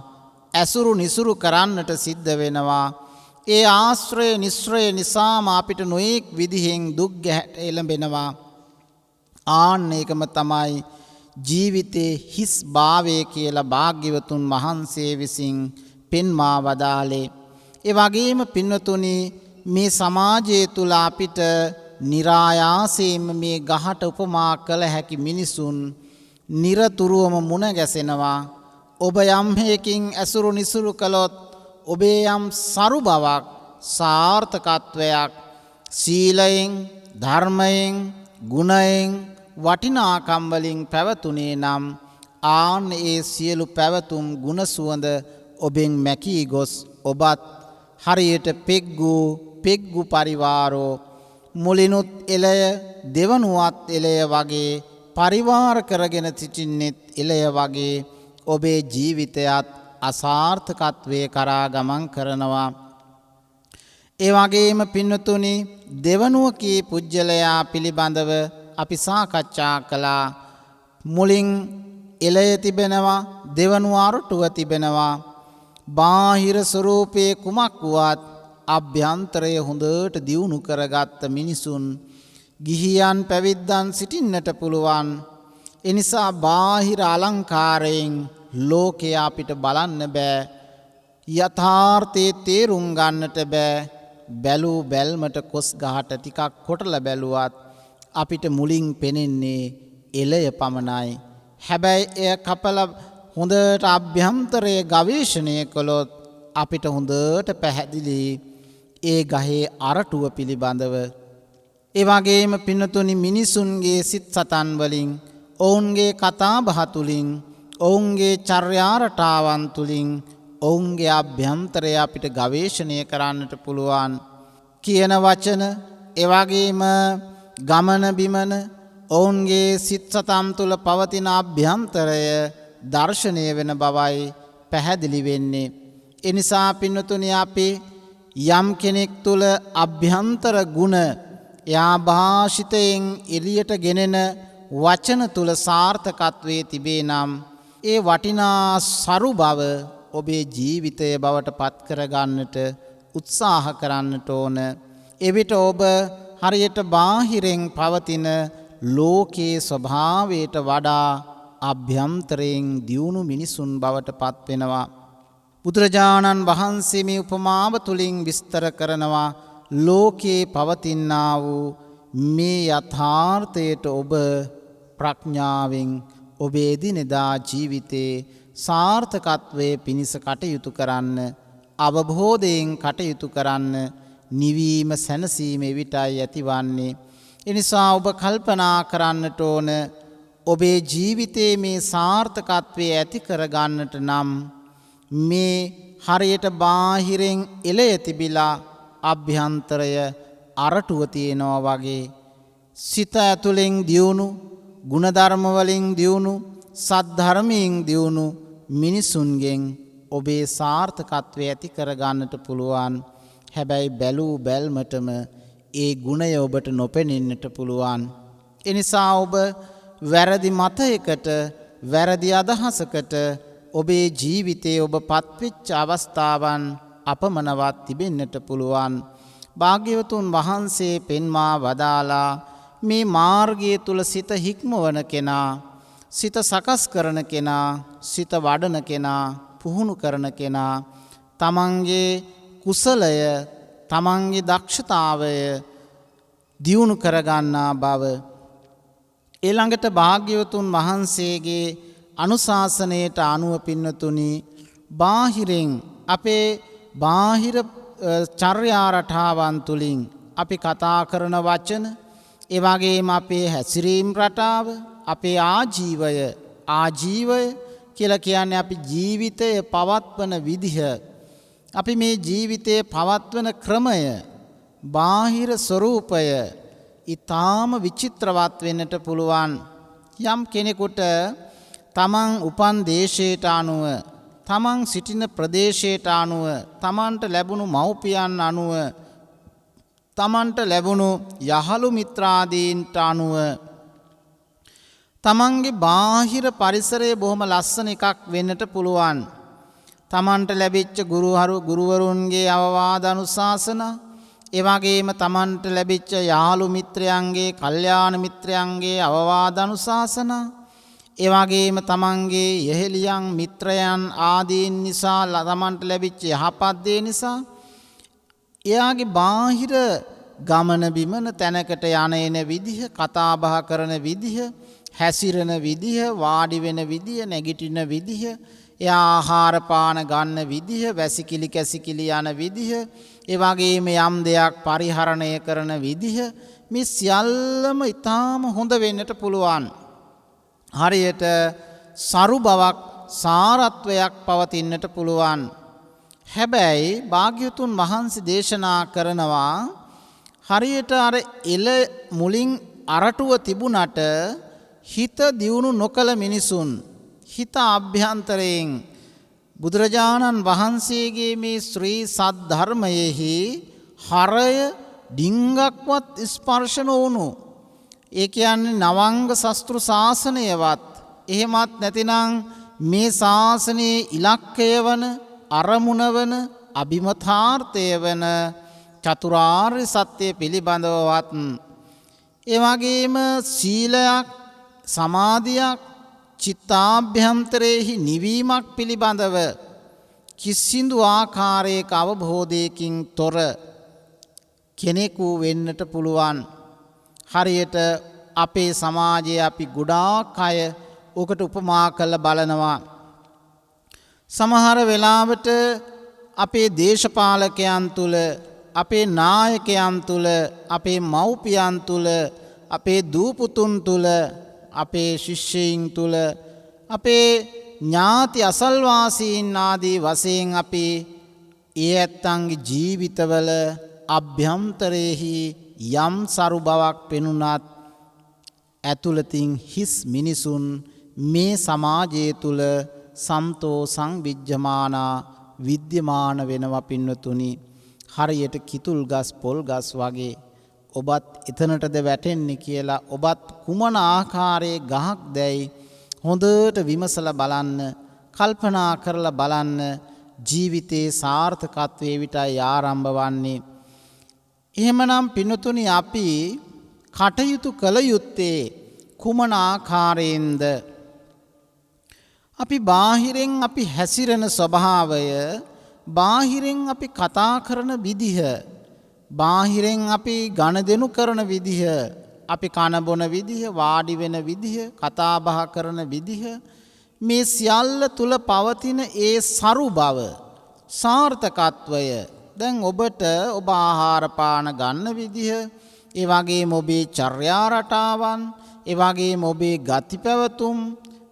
ඇසුරු නිසුරු කරන්නට සිද්ධ වෙනවා. ඒ ආශ්‍රය නිශ්‍රය නිසාම අපිට නොයෙක් විදිහෙන් දුක් ගැහැට එළඹෙනවා. ආන්න ඒකම තමයි ජීවිතේ හිස් භාවය කියලා භාග්‍යවතුන් වහන්සේ විසින් පෙන්වා වදාළේ. ඒ වගේම පින්වතුනි මේ සමාජය තුල අපිට નિરાයාසයෙන්ම මේ ගහට උපමා කළ හැකි මිනිසුන් නිරතුරුවම මුණ ගැසෙනවා. ඔබ යම් හේකින් ඇසුරු නිසුරු කළොත් ඔබේ යම් සරු බවක් සාර්ථකත්වයක් සීලයෙන් ධර්මයෙන් ගුණයෙන් වටිනාකම් වලින් පැවතුනේ නම් ආන් ඒ සියලු පැවතුම් ගුණ සුවඳ ඔබෙන් මැකී ගොස් ඔබත් හරියට පෙග්ගු පරිවාරෝ මුලිනුත් එළය දෙවනුවත් එළය වගේ පරිවාර කරගෙන සිටින්නෙත් එළය වගේ ඔබේ ජීවිතයත් අසාර්ථකත්වයේ කරා ගමන් කරනවා. ඒ වගේම පින්නතුනි දෙවනුව කී පුජ්‍යලයා පිළිබඳව අපි සාකච්ඡා කළා. මුලින් එළය තිබෙනවා, දෙවනුව අරටුව තිබෙනවා. බාහිර ස්වરૂපයේ කුමක් වුවත් අභ්‍යන්තරය හොඳට දියුණු කරගත්ත මිනිසුන් ගිහියන් පැවිද්දන් සිටින්නට පුළුවන්. එනිසා බාහිර අලංකාරයෙන් ලෝකය අපිට බලන්න බෑ. යථාර්ථයේ තේරුම් ගන්නට බෑ. බැලූ බැල්මට කොස් ගහට ටිකක් කොටලා බැලුවත් අපිට මුලින් පෙනෙන්නේ එළය පමණයි. හැබැයි එය කපලා හොඳට අභ්‍යන්තරයේ ගවේෂණය කළොත් අපිට හොඳට පැහැදිලි ඒ ගහේ අරටුව පිළිබඳව. ඒ වගේම පින්නතුනි මිනිසුන්ගේ සිත් සතන් වලින්, ඔවුන්ගේ කතා බහ තුලින්, ඔවුන්ගේ චර්යා රටාවන් තුලින් ඔවුන්ගේ අභ්‍යන්තරය අපිට ගවේෂණය කරන්නට පුළුවන්. කියන වචන, ඒ වගේම ගමන බිමන, ඔවුන්ගේ සිත් සතන් තුල පවතින අභ්‍යන්තරය දර්ශනය වෙන බවයි පැහැදිලි වෙන්නේ. ඒ නිසා පින්නතුනි අපි යම් කෙනෙක් තුල අභ්‍යන්තර ගුණ යා භාෂිතයෙන් එළියට ගෙනෙන වචන තුල සාර්ථකත්වයේ තිබේ නම් ඒ වටිනා සරු බව ඔබේ ජීවිතය බවට පත් කරගන්නට උත්සාහ කරන්නට ඕන. එවිට ඔබ හරියට බාහිරෙන් පවතින ලෝකයේ ස්වභාවයට වඩා අභ්‍යන්තරයෙන් දියුණු මිනිසුන් බවට පත් වෙනවා. බුදුරජාණන් වහන්සේ මේ උපමාව තුලින් විස්තර කරනවා ලෝකයේ පවතිනා වූ මේ යථාර්ථයට ඔබ ප්‍රඥාවෙන් ඔබේ දිනදා ජීවිතේ සාර්ථකත්වයේ පිණිස කටයුතු කරන්න, අවබෝධයෙන් කටයුතු කරන්න, නිවීම සැනසීම එවිටයි ඇතිවන්නේ. එනිසා ඔබ කල්පනා කරන්නට ඕන ඔබේ ජීවිතයේ මේ සාර්ථකත්වයේ ඇති කරගන්නට නම් මේ හරියට බාහිරෙන් එළය තිබිලා අභ්‍යන්තරය අරටුව තියෙනවා වගේ සිත ඇතුලෙන් දියුණු, ගුණධර්ම වලින් දියුණු, සද්ධර්මයෙන් දියුණු මිනිසුන්ගෙන් ඔබේ සාර්ථකත්වය ඇති කරගන්නට පුළුවන්. හැබැයි බැලූ බැල්මටම ඒ ගුණය ඔබට නොපෙනෙන්නට පුළුවන්. එනිසා ඔබ වැරදි මතයකට, වැරදි අදහසකට ඔබේ ජීවිතයේ ඔබ පත්වෙච්ච අවස්ථාවන් අපමණවත් තිබෙන්නට පුළුවන්. භාග්‍යවතුන් වහන්සේ පෙන්වා වදාලා මේ මාර්ගය තුල සිත හික්මවන කෙනා, සිත සකස් කරන කෙනා, සිත වඩන කෙනා, පුහුණු කරන කෙනා තමන්ගේ කුසලය, තමන්ගේ දක්ෂතාවය දියුණු කරගන්නා බව ඊළඟට භාග්‍යවතුන් වහන්සේගේ අනුශාසනයට අනුව පින්නතුනි බාහිරින් අපේ බාහිර චර්යා රටාවන් තුලින් අපි කතා කරන වචන, ඒ වගේම අපේ හැසිරීම් රටාව, අපේ ආජීවය කියලා කියන්නේ අපි ජීවිතය පවත්වන විදිහ, අපි මේ ජීවිතයේ පවත්වන ක්‍රමය, බාහිර ස්වરૂපය ඊටාම විචිත්‍රවත් වෙන්නට පුළුවන්. යම් කෙනෙකුට තමන් උපන් දේශයට අනුව, තමන් සිටින ප්‍රදේශයට අනුව, තමන්ට ලැබුණු මව්පියන් අනුව, තමන්ට ලැබුණු යහළු මිත්‍රාදීන්ට අනුව තමන්ගේ බාහිර පරිසරය බොහොම ලස්සන එකක් වෙන්නට පුළුවන්. තමන්ට ලැබිච්ච ගුරුවරුන්ගේ අවවාද අනුශාසනා, ඒ වගේම තමන්ට ලැබිච්ච යාළු මිත්‍රයන්ගේ, කල්යාණ මිත්‍රයන්ගේ අවවාද අනුශාසනා, ඒ වගේම තමන්ගේ යෙහෙලියන් මිත්‍රයන් ආදීන් නිසා තමන්ට ලැබිච්ච යහපත් දේ නිසා එයාගේ බාහිර ගමන බිමන තැනකට යන එන විදිහ, කතා බහ කරන විදිහ, හැසිරෙන විදිහ, වාඩි වෙන විදිහ, නැගිටින විදිහ, එයා ආහාර පාන ගන්න විදිහ, වැසිකිලි කැසිකිලි යන විදිහ, ඒ වගේම යම් දෙයක් පරිහරණය කරන විදිහ, මේ සියල්ලම ඊටාම හොඳ වෙන්නට පුළුවන්. හරියට සරු බවක් සාරත්වයක් පවතින්නට පුළුවන්. හැබැයි භාග්‍යවතුන් වහන්සේ දේශනා කරනවා හරියට අර එළ මුලින් අරටුව තිබුණට හිත දියුණු නොකළ මිනිසුන් හිත අභ්‍යන්තරයෙන් බුදුරජාණන් වහන්සේගේ මේ ශ්‍රී සද්ධර්මයෙහි හරය ඩිංගක්වත් ස්පර්ශ නොවුණු, ඒ කියන්නේ නවංග ශස්ත්‍රු ශාසනයවත් එහෙමත් නැතිනම් මේ ශාසනයේ ඉලක්කය වන අරමුණ වන අභිමතාර්ථය වන චතුරාර්ය සත්‍ය පිළිබඳවවත්, ඒ වගේම සීලයක් සමාධියක් චිත්තාභ්‍යන්තරයෙහි නිවීමක් පිළිබඳව කිසිදු ආකාරයක අවබෝධයකින් තොර කෙනෙකු වෙන්නට පුළුවන්. හරියට අපේ සමාජයේ අපි ගොඩාක් අය ඔකට උපමා කරලා බලනවා. සමහර වෙලාවට අපේ දේශපාලකයන් තුල, අපේ නායකයන් තුල, අපේ මව්පියන් තුල, අපේ දූපුතුන් තුල, අපේ ශිෂ්‍යයින් තුල, අපේ ඥාති අසල්වාසීන් ආදී වශයෙන් අපි ඒ ඇත්තන්ගේ ජීවිතවල අභ්‍යන්තරයේහි යම් සරු බවක් පෙනුනත් ඇතුළතින් හිස් මිනිසුන් මේ සමාජය තුල සන්තෝසං විජ්ජමානා විද්‍යමාන වෙනවා පින්වතුනි. හරියට කිතුල් ගස් පොල් ගස් වගේ ඔබත් එතනටද වැටෙන්නේ කියලා ඔබත් කුමන ආකාරයේ ගහක් දැයි හොඳට විමසලා බලන්න, කල්පනා කරලා බලන්න. ජීවිතයේ සාර්ථකත්වයේ විටයි ආරම්භ වන්නේ. එහෙමනම් පින්වතුනි අපි කටයුතු කළ යුත්තේ කුමන ආකාරයෙන්ද? අපි බාහිරෙන් අපි හැසිරෙන ස්වභාවය, බාහිරෙන් අපි කතා කරන විදිහ, බාහිරෙන් අපි ගනුදෙනු කරන විදිහ, අපි කන බොන විදිහ, වාඩි වෙන විදිහ, කතා බහ කරන විදිහ, මේ සියල්ල තුල පවතින ඒ සරු බව, සාර්ථකත්වය, දැන් ඔබට ඔබ ආහාර පාන ගන්න විදිහ, ඒ වගේම ඔබේ චර්යා රටාවන්, ඒ වගේම ඔබේ ගති පැවතුම්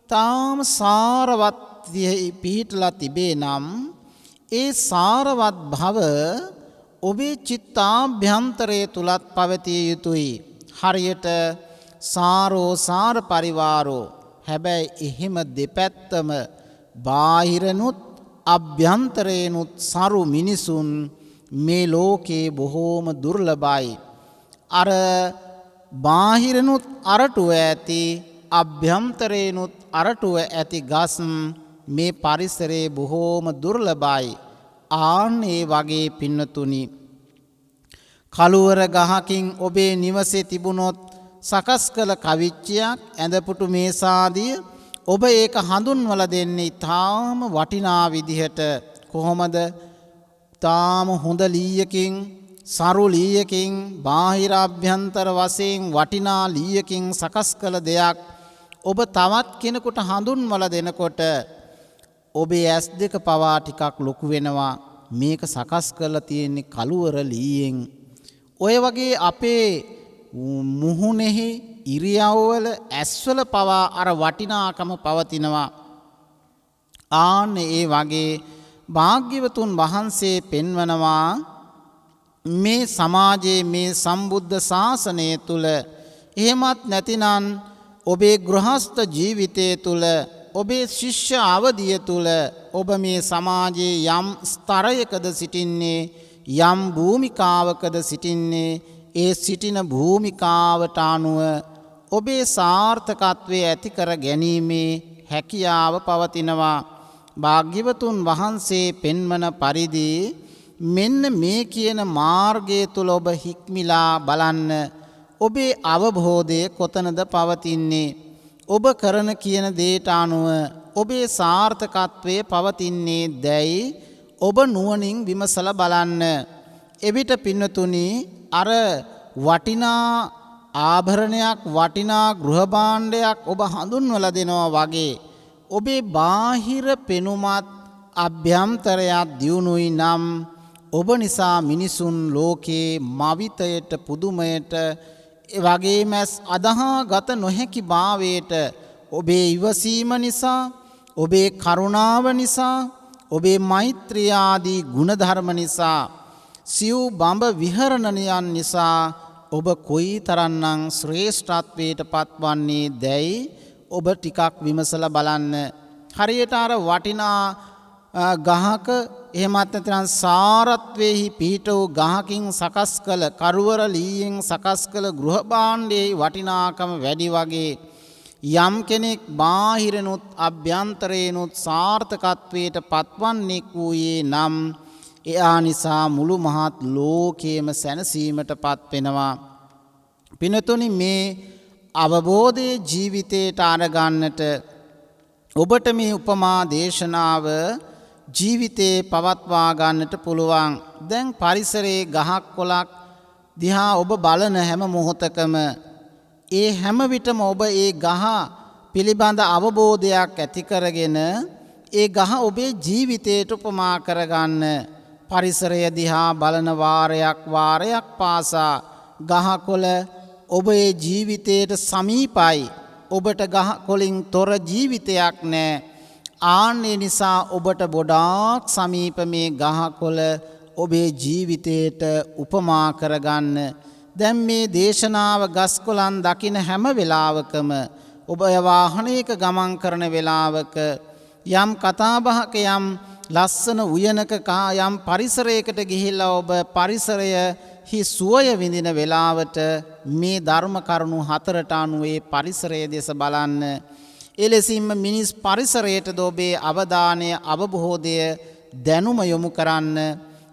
තාම සාරවත් පිහිටලා තිබේ නම් ඒ සාරවත් භව ඔබේ චිත්තාභ්‍යන්තරයේ තුලත් පවතිය යුතුයි. හරියට සාරෝ සාර පරිවාරෝ. හැබැයි එහෙම දෙපැත්තම බාහිරනුත් අභ්‍යන්තරේනුත් සරු මිනිසුන් මේ ලෝකේ බොහෝම දුර්ලභයි. අර බාහිරනුත් අරටුව ඇති, අභ්‍යන්තරේනුත් අරටුව ඇති ගස් මේ පරිසරයේ බොහෝම දුර්ලභයි. ආන් ඒ වගේ පින්නතුනි, කළුවර ගහකින් ඔබේ නිවසේ තිබුණොත් සකස් කළ කවිච්චයක්, ඇඳපුටු මේසාදිය ඔබ ඒක හඳුන්වලා දෙන්නේ තාම වටිනා විදිහට. කොහොමද? තාම හොඳ ලීයකින්, සරු ලීයකින්, බාහිර අභ්‍යන්තර වශයෙන් වටිනා ලීයකින් සකස් කළ දෙයක් ඔබ තවත් කෙනෙකුට හඳුන්වලා දෙනකොට ඔබේ ඇස් දෙක පවා ටිකක් ලොකු වෙනවා. මේක සකස් කරලා තියෙන්නේ කළුවර ලීයෙන්. ඔය වගේ අපේ මුහුණෙහි, ඉරියව්වල, ඇස්වල පවා අර වටිනාකම පවතිනවා. ආන්න ඒ වගේ භාග්‍යවතුන් වහන්සේ පෙන්වනවා මේ සමාජයේ මේ සම්බුද්ධ ශාසනය තුල, එහෙමත් නැතිනම් ඔබේ ගෘහස්ත ජීවිතය තුල, ඔබේ ශිෂ්‍ය අවධිය තුල ඔබ මේ සමාජයේ යම් ස්තරයකද සිටින්නේ, යම් භූමිකාවකද සිටින්නේ, ඒ සිටින භූමිකාවට අනුව ඔබේ සාර්ථකත්වයේ ඇති කර ගැනීමේ හැකියාව පවතිනවා. භාග්‍යවතුන් වහන්සේ පෙන්වන පරිදි මෙන්න මේ කියන මාර්ගය තුල ඔබ හික්මිලා බලන්න. ඔබේ අවබෝධය කොතනද පවතින්නේ? ඔබ කරන කියන දේට අනුව ඔබේ සාර්ථකත්වයේ පවතින්නේ දැයි ඔබ නුවණින් විමසලා බලන්න. එවිට පින්නතුනි, අර වටිනා ආභරණයක්, වටිනා ගෘහ භාණ්ඩයක් ඔබ හඳුන්වලා දෙනවා වගේ ඔබේ බාහිර පෙනුමත් අභ්‍යන්තරයක් දියුණුයි නම් ඔබ නිසා මිනිසුන් ලෝකේ මවිතයට, පුදුමයට, එවගේ මැස් අදහා ගත නොහැකි භාවයට ඔබේ ඉවසීම නිසා, ඔබේ කරුණාව නිසා, ඔබේ මෛත්‍රිය ආදී ගුණධර්ම නිසා, සිව් බඹ විහරණයන් නිසා ඔබ කොයි තරම්නම් ශ්‍රේෂ්ඨත්වයට පත්වන්නේ දැයි ඔබ ටිකක් විමසලා බලන්න. හරියට අර වටිනා ගහක එහෙමත් නැත්නම් සාරත්වයේහි පිහිට වූ ගහකින් සකස් කළ කරුවර ලීයෙන් සකස් කළ ගෘහ භාණ්ඩයේ වටිනාකම වැඩි වගේ යම් කෙනෙක් බාහිරනුත් අභ්‍යන්තරේනුත් සාර්ථකත්වයට පත්වන්නෙක් වූයේ නම් එයා නිසා මුළු මහත් ලෝකයේම සැනසීමට පත් වෙනවා. පිනතුනි, මේ අවබෝධයේ ජීවිතයට අරගන්නට ඔබට මේ උපමා දේශනාව ජීවිතේ පවත්වා ගන්නට පුළුවන්. දැන් පරිසරයේ ගහක් කොළක් දිහා ඔබ බලන හැම මොහොතකම ඒ හැම විටම ඔබ ඒ ගහ පිළිබඳ අවබෝධයක් ඇති කරගෙන ඒ ගහ ඔබේ ජීවිතයට උපමා කරගන්න. පරිසරය දිහා බලන වාරයක් පාසා ගහකොළ ඔබේ ජීවිතයට සමීපයි. ඔබට ගහකොළින් තොර ජීවිතයක් නෑ. ආන්නේ නිසා ඔබට ගොඩාක් සමීප මේ ගහකොළ ඔබේ ජීවිතයට උපමා කරගන්න. දැන් මේ දේශනාව ගස්කොළන් දකින හැම වෙලාවකම ඔබ වාහනයක ගමන් කරන වෙලාවක යම් කතාබහක යම් ලස්සන උයනක යම් පරිසරයකට ගිහිල්ලා ඔබ පරිසරයෙහි සුවය විඳින වෙලාවට මේ ධර්ම කරුණු හතරට අනුව ඒ පරිසරය දෙස බලන්න. එලෙසින්ම මිනිස් පරිසරයට ඔබේ අවධානය අවබෝධය දැනුම යොමු කරන්න.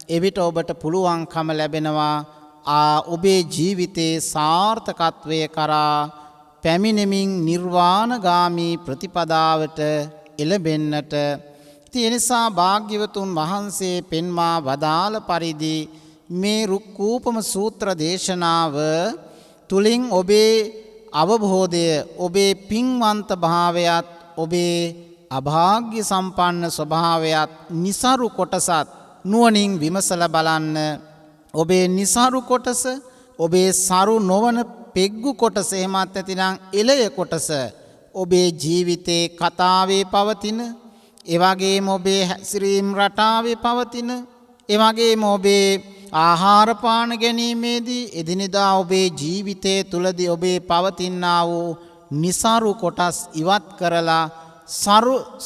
එවිට ඔබට පුළුවන්කම ලැබෙනවා ඔබේ ජීවිතයේ සාර්ථකත්වය කරා පැමිණෙමින් නිර්වාණගාමී ප්‍රතිපදාවට එළඹෙන්නට. ඒ නිසා භාග්‍යවතුන් වහන්සේ පෙන්වා වදාළ පරිදි මේ රුක්කූපම සූත්‍ර දේශනාව තුලින් ඔබේ අවබෝධය, ඔබේ පින්වන්ත භාවයත්, ඔබේ අභාග්‍ය සම්පන්න ස්වභාවයත් නිසරු කොටසත් නුවණින් විමසලා බලන්න. ඔබේ නිසරු කොටස, ඔබේ සරු නොවන පෙග්ගු කොටස, එහෙමත් නැතිනම් එළය කොටස ඔබේ ජීවිතේ කතාවේ පවතින, එවැගේම ඔබේ හැසිරීම් රටාවේ පවතින, එවැගේම ඔබේ ආහාර පාන ගැනීමේදී එදිනෙදා ඔබේ ජීවිතයේ තුලදී ඔබේ පවතිනා වූ නිසරු කොටස් ඉවත් කරලා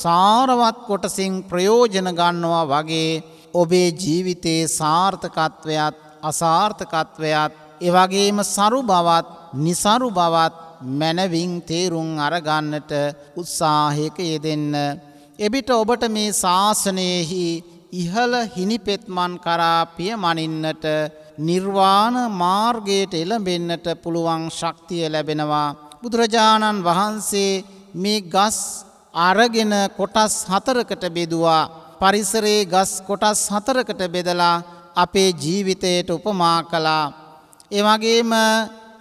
සාරවත් කොටසින් ප්‍රයෝජන ගන්නවා වගේ ඔබේ ජීවිතයේ සාර්ථකත්වයත් අසාර්ථකත්වයත් එවැගේම සරු බවත් නිසරු බවත් මනවින් තේරුම් අරගන්නට උත්සාහයක යෙදෙන්න. එවිට ඔබට මේ ශාසනයෙහි ඉහළ හිනිපෙත්මන් කරා පියමනින්නට, නිර්වාණ මාර්ගයට එළඹෙන්නට පුළුවන් ශක්තිය ලැබෙනවා. බුදුරජාණන් වහන්සේ මේ ගස් අරගෙන කොටස් 4කට බෙදුවා. පරිසරයේ ගස් කොටස් 4කට බෙදලා අපේ ජීවිතයට උපමා කළා. ඒ වගේම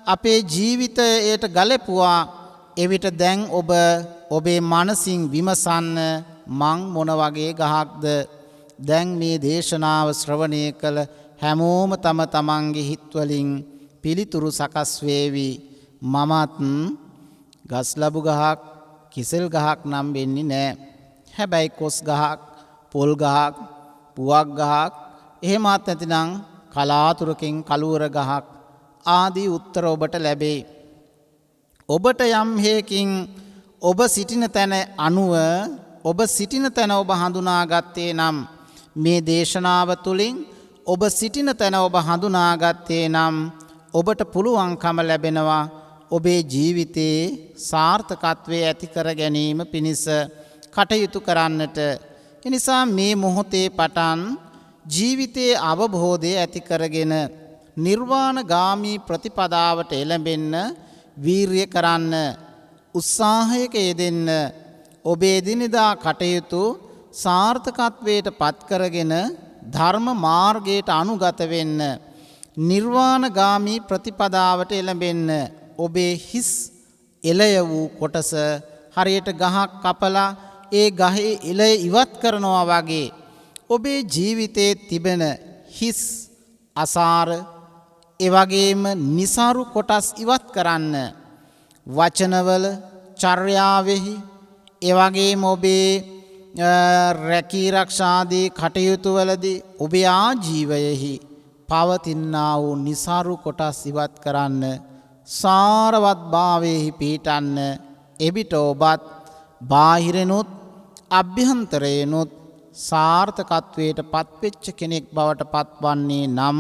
අපේ ජීවිතයට ගලපුවා. එවිට දැන් ඔබ ඔබේ මනසින් විමසන්න, මං මොන වගේ ගහක්ද? දැන් මේ දේශනාව ශ්‍රවණය කළ හැමෝම තම තමන්ගේ හිත්වලින් පිළිතුරු සකස් වේවි. මමත් ගස් ලැබු ගහක්, කිසෙල් ගහක් නම් වෙන්නේ නැහැ. හැබැයි කොස් ගහක්, පොල් ගහක්, පුවක් ගහක්, එහෙමත් නැතිනම් කලාතුරකින් කළුවර ගහක් ආදී උත්තර ඔබට ලැබේ. ඔබට යම් හේකින් ඔබ සිටින තැන අනුව ඔබ සිටින තැන ඔබ හඳුනාගත්තේ නම්, මේ දේශනාව තුළින් ඔබ සිටින තැන ඔබ හඳුනාගත්තේ නම් ඔබට පුළුවන්කම ලැබෙනවා ඔබේ ජීවිතයේ සාර්ථකත්වයේ ඇති කර ගැනීම පිණිස කටයුතු කරන්නට. එනිසා මේ මොහොතේ පටන් ජීවිතයේ අවබෝධය ඇති කරගෙන නිර්වාණගාමී ප්‍රතිපදාවට එළඹෙන්න වීරිය කරන්න, උත්සාහයක යෙදෙන්න. ඔබේ දිනදා කටයුතු සාර්ථකත්වයට පත් කරගෙන ධර්ම මාර්ගයට අනුගත වෙන්න, නිර්වාණගාමී ප්‍රතිපදාවට එළඹෙන්න. ඔබේ හිස් එළය වූ කොටස හරියට ගහක් කපලා ඒ ගහේ එළය ඉවත් කරනවා වගේ ඔබේ ජීවිතයේ තිබෙන හිස් අසාර, ඒ වගේම નિසරු කොටස් ඉවත් කරන්න වචනවල චර්යාවෙහි ඒ වගේම ඔබේ රැකී රක්ෂාදී කටයුතු වලදී ඔබේ ආජීවයෙහි පවතිනා වූ નિසරු කොටස් ඉවත් කරන්න සාරවත් භාවයෙහි පිහිටන්න එවිට ඔබත් බාහිරෙනුත් අභ්‍යන්තරේනුත් සාර්ථකත්වයට පත්වෙච්ච කෙනෙක් බවට පත්වන්නේ නම්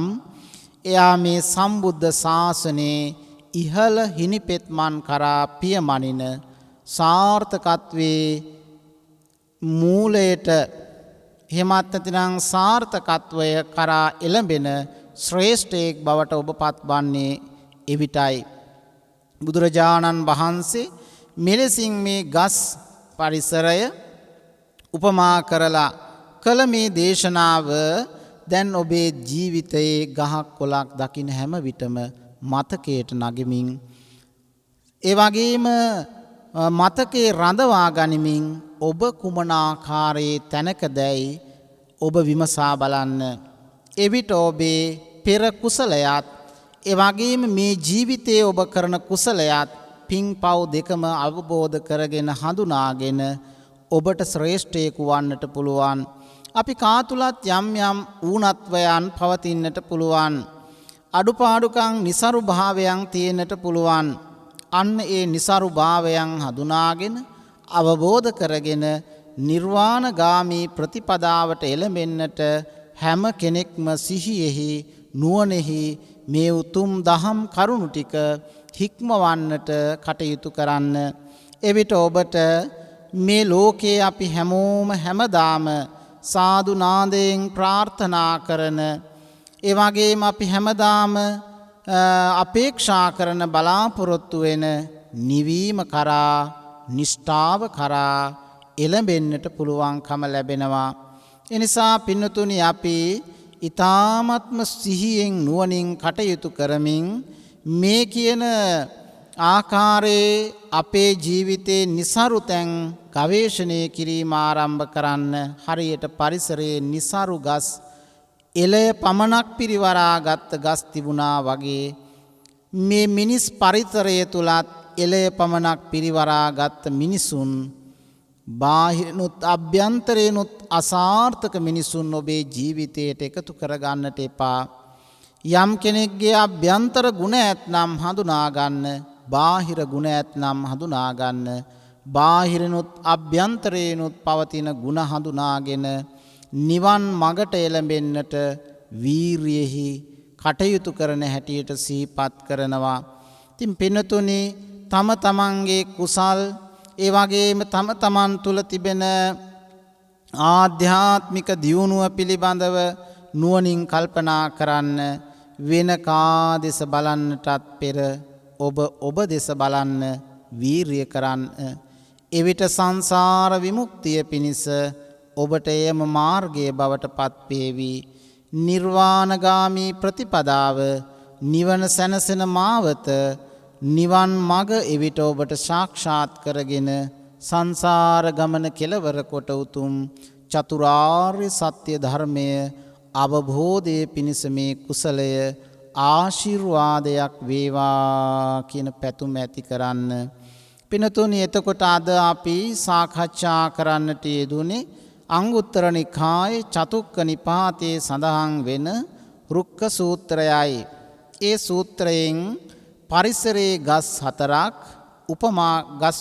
එයා මේ සම්බුද්ධ ශාසනයේ ඉහළ හිනිපෙත්මන් කරා පියමනින සාර්ථකත්වයේ මූලයට එහෙමත් නැතිනම් සාර්ථකත්වය කරා එළඹෙන ශ්‍රේෂ්ඨයෙක් බවට ඔබ පත්වන්නේ එවිටයි. බුදුරජාණන් වහන්සේ මෙලෙසින් මේ ගස් පරිසරය උපමා කරලා කළ මේ දේශනාව දැන් ඔබේ ජීවිතයේ ගහක් කොළක් දකින්න හැම විටම මතකයට නගමින් ඒ වගේම මතකේ රඳවා ගනිමින් ඔබ කුමන ආකාරයේ තැනකදැයි ඔබ විමසා බලන්න. එවිට ඔබේ පෙර කුසලයත් ඒ වගේම මේ ජීවිතයේ ඔබ කරන කුසලයත් පින්පව් දෙකම අවබෝධ කරගෙන හඳුනාගෙන ඔබට ශ්‍රේෂ්ඨයෙකු වන්නට පුළුවන්. අපි කාතුලත් යම් යම් ඌනත්වයන් පවතින්නට පුළුවන්. අඩුපාඩුකම් નિසරු භාවයන් තියෙන්නට පුළුවන්. අන්න ඒ નિසරු භාවයන් හඳුනාගෙන අවබෝධ කරගෙන නිර්වාණගාමී ප්‍රතිපදාවට එළඹෙන්නට හැම කෙනෙක්ම සිහියෙහි නුවණෙහි මේ උතුම් දහම් කරුණු ටික හික්මවන්නට කටයුතු කරන්න. එවිට ඔබට මේ ලෝකයේ අපි හැමෝම හැමදාම සාදු නාදයෙන් ප්‍රාර්ථනා කරන ඒ වගේම අපි හැමදාම අපේක්ෂා කරන බලාපොරොත්තු වෙන නිවීම කරා නිෂ්ඨාව කරා එළඹෙන්නට පුළුවන්කම ලැබෙනවා. එනිසා පින්නතුනි අපි ඊ타ත්ම සිහියෙන් නුවණින් කටයුතු කරමින් මේ කියන ආකාරයේ අපේ ජීවිතේ નિසරු තැන් ගවේෂණය කිරීම ආරම්භ කරන්න. හරියට පරිසරයේ નિසරු ගස් එළය පමණක් පිරිවරා ගත්ත ගස් තිබුණා වගේ මේ මිනිස් පරිසරය තුලත් එළය පමණක් පිරිවරා ගත්ත මිනිසුන් බාහිරනුත් අභ්‍යන්තරේනුත් අසාර්ථක මිනිසුන් ඔබේ ජීවිතයට එකතු කරගන්නට එපා. යම් කෙනෙක්ගේ අභ්‍යන්තර ගුණ ඇතනම් හඳුනා ගන්න, බාහිර ගුණ ඇතනම් හඳුනා ගන්න. බාහිරනුත් අභ්‍යන්තරේනුත් පවතින ගුණ හඳුනාගෙන නිවන් මගට එළඹෙන්නට වීරියෙහි කටයුතු කරන හැටියට සිහිපත් කරනවා. ඉතින් පින්නතුනි තම තමන්ගේ කුසල් ඒ වගේම තම තමන් තුල තිබෙන ආධ්‍යාත්මික දියුණුව පිළිබඳව නුවණින් කල්පනා කරන්න. වෙන කා දෙස බලන්නටත් පෙර ඔබ දෙස බලන්න වීරිය කරන්න. එවිට සංසාර විමුක්තිය පිණිස ඔබට එයම මාර්ගයේ බවට පත්වේවි. නිර්වාණගාමී ප්‍රතිපදාව නිවන සැනසෙන මාවත නිවන් මඟ එවිට ඔබට සාක්ෂාත් කරගෙන සංසාර ගමන කෙලවර කොට උතුම් චතුරාර්ය සත්‍ය ධර්මය අවබෝධයේ පිණිස මේ කුසලය ආශිර්වාදයක් වේවා කියන පැතුම ඇති කරන්න. පිනතුනි එතකොට අද අපි සාකච්ඡා කරන්නට යෙදුනේ අංගුත්තර නිකායේ චතුක්ක නිපාතයේ සඳහන් වෙන රුක්ක සූත්‍රයයි. ඒ සූත්‍රයෙන් පරිසරයේ ගස් හතරක් උපමා ගස්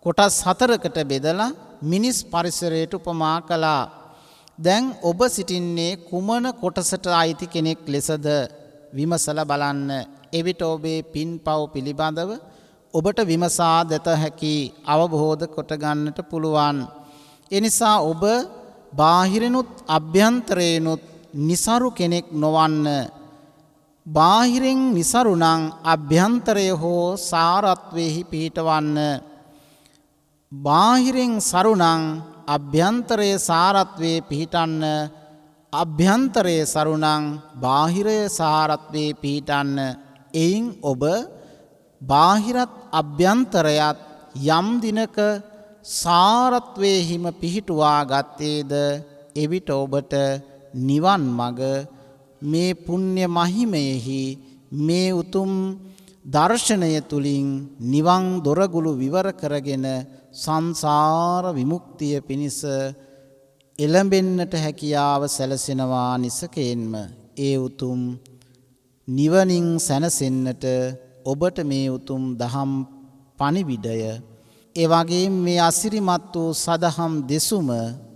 කොටස් හතරකට බෙදලා මිනිස් පරිසරයට උපමා කළා. දැන් ඔබ සිටින්නේ කුමන කොටසට අයිති කෙනෙක් ලෙසද විමසලා බලන්න. එවිට ඔබේ පින්පව් පිළිබඳව ඔබට විමසා දත හැකි අවබෝධ කොට ගන්නට පුළුවන්. එනිසා ඔබ බාහිරනුත් අභ්‍යන්තරේනුත් નિසරු කෙනෙක් නොවන්න. බාහිරින් નિසරු නම් අභ්‍යන්තරය හෝ සාරත්වෙහි පිහිටවන්න. බාහිරින් සරු නම් අභ්‍යන්තරයේ සාරත්වයේ පිහිටන්න. අභ්‍යන්තරයේ සරු නම් බාහිරයේ සාරත්වයේ පිහිටන්න. එයින් ඔබ බාහිරත් අභ්‍යන්තරයත් යම් දිනක සාරත්වයෙහිම පිහිටුවා ගත්තේද එවිට ඔබට නිවන් මඟ මේ පුණ්‍ය මහිමයෙහි මේ උතුම් දර්ශනය තුලින් නිවන් දොරගුළු විවර කරගෙන සංසාර විමුක්තිය පිණිස එළඹෙන්නට හැකියාව සැලසෙනවා නිසකයෙන්ම ඒ උතුම් නිවනින් සැනසෙන්නට ඔබට මේ උතුම් දහම් පණිවිඩය ඒ වගේම මේ අසිරිමත් වූ සදහම් දෙසුම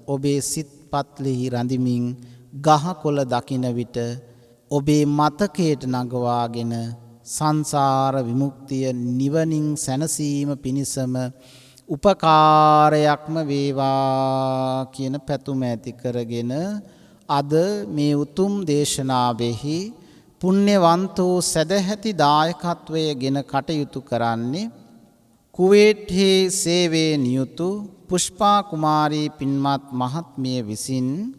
ඔබේ සිත් පත්ලෙහි රැඳිමින් ගහකොළ දකින විට ඔබේ මතකයට නගවාගෙන සංසාර විමුක්තිය නිවනින් සැනසීම පිණිසම උපකාරයක්ම වේවා කියන පැතුම ඇති කරගෙන අද මේ උතුම් දේශනාවෙහි පුණ්‍යවන්තෝ සදැහැති දායකත්වයේගෙන කටයුතු කරන්නේ කුවේට්හි සේවයේ නියුතු පුෂ්පා කුමාරී පින්වත් මහත්මිය විසින්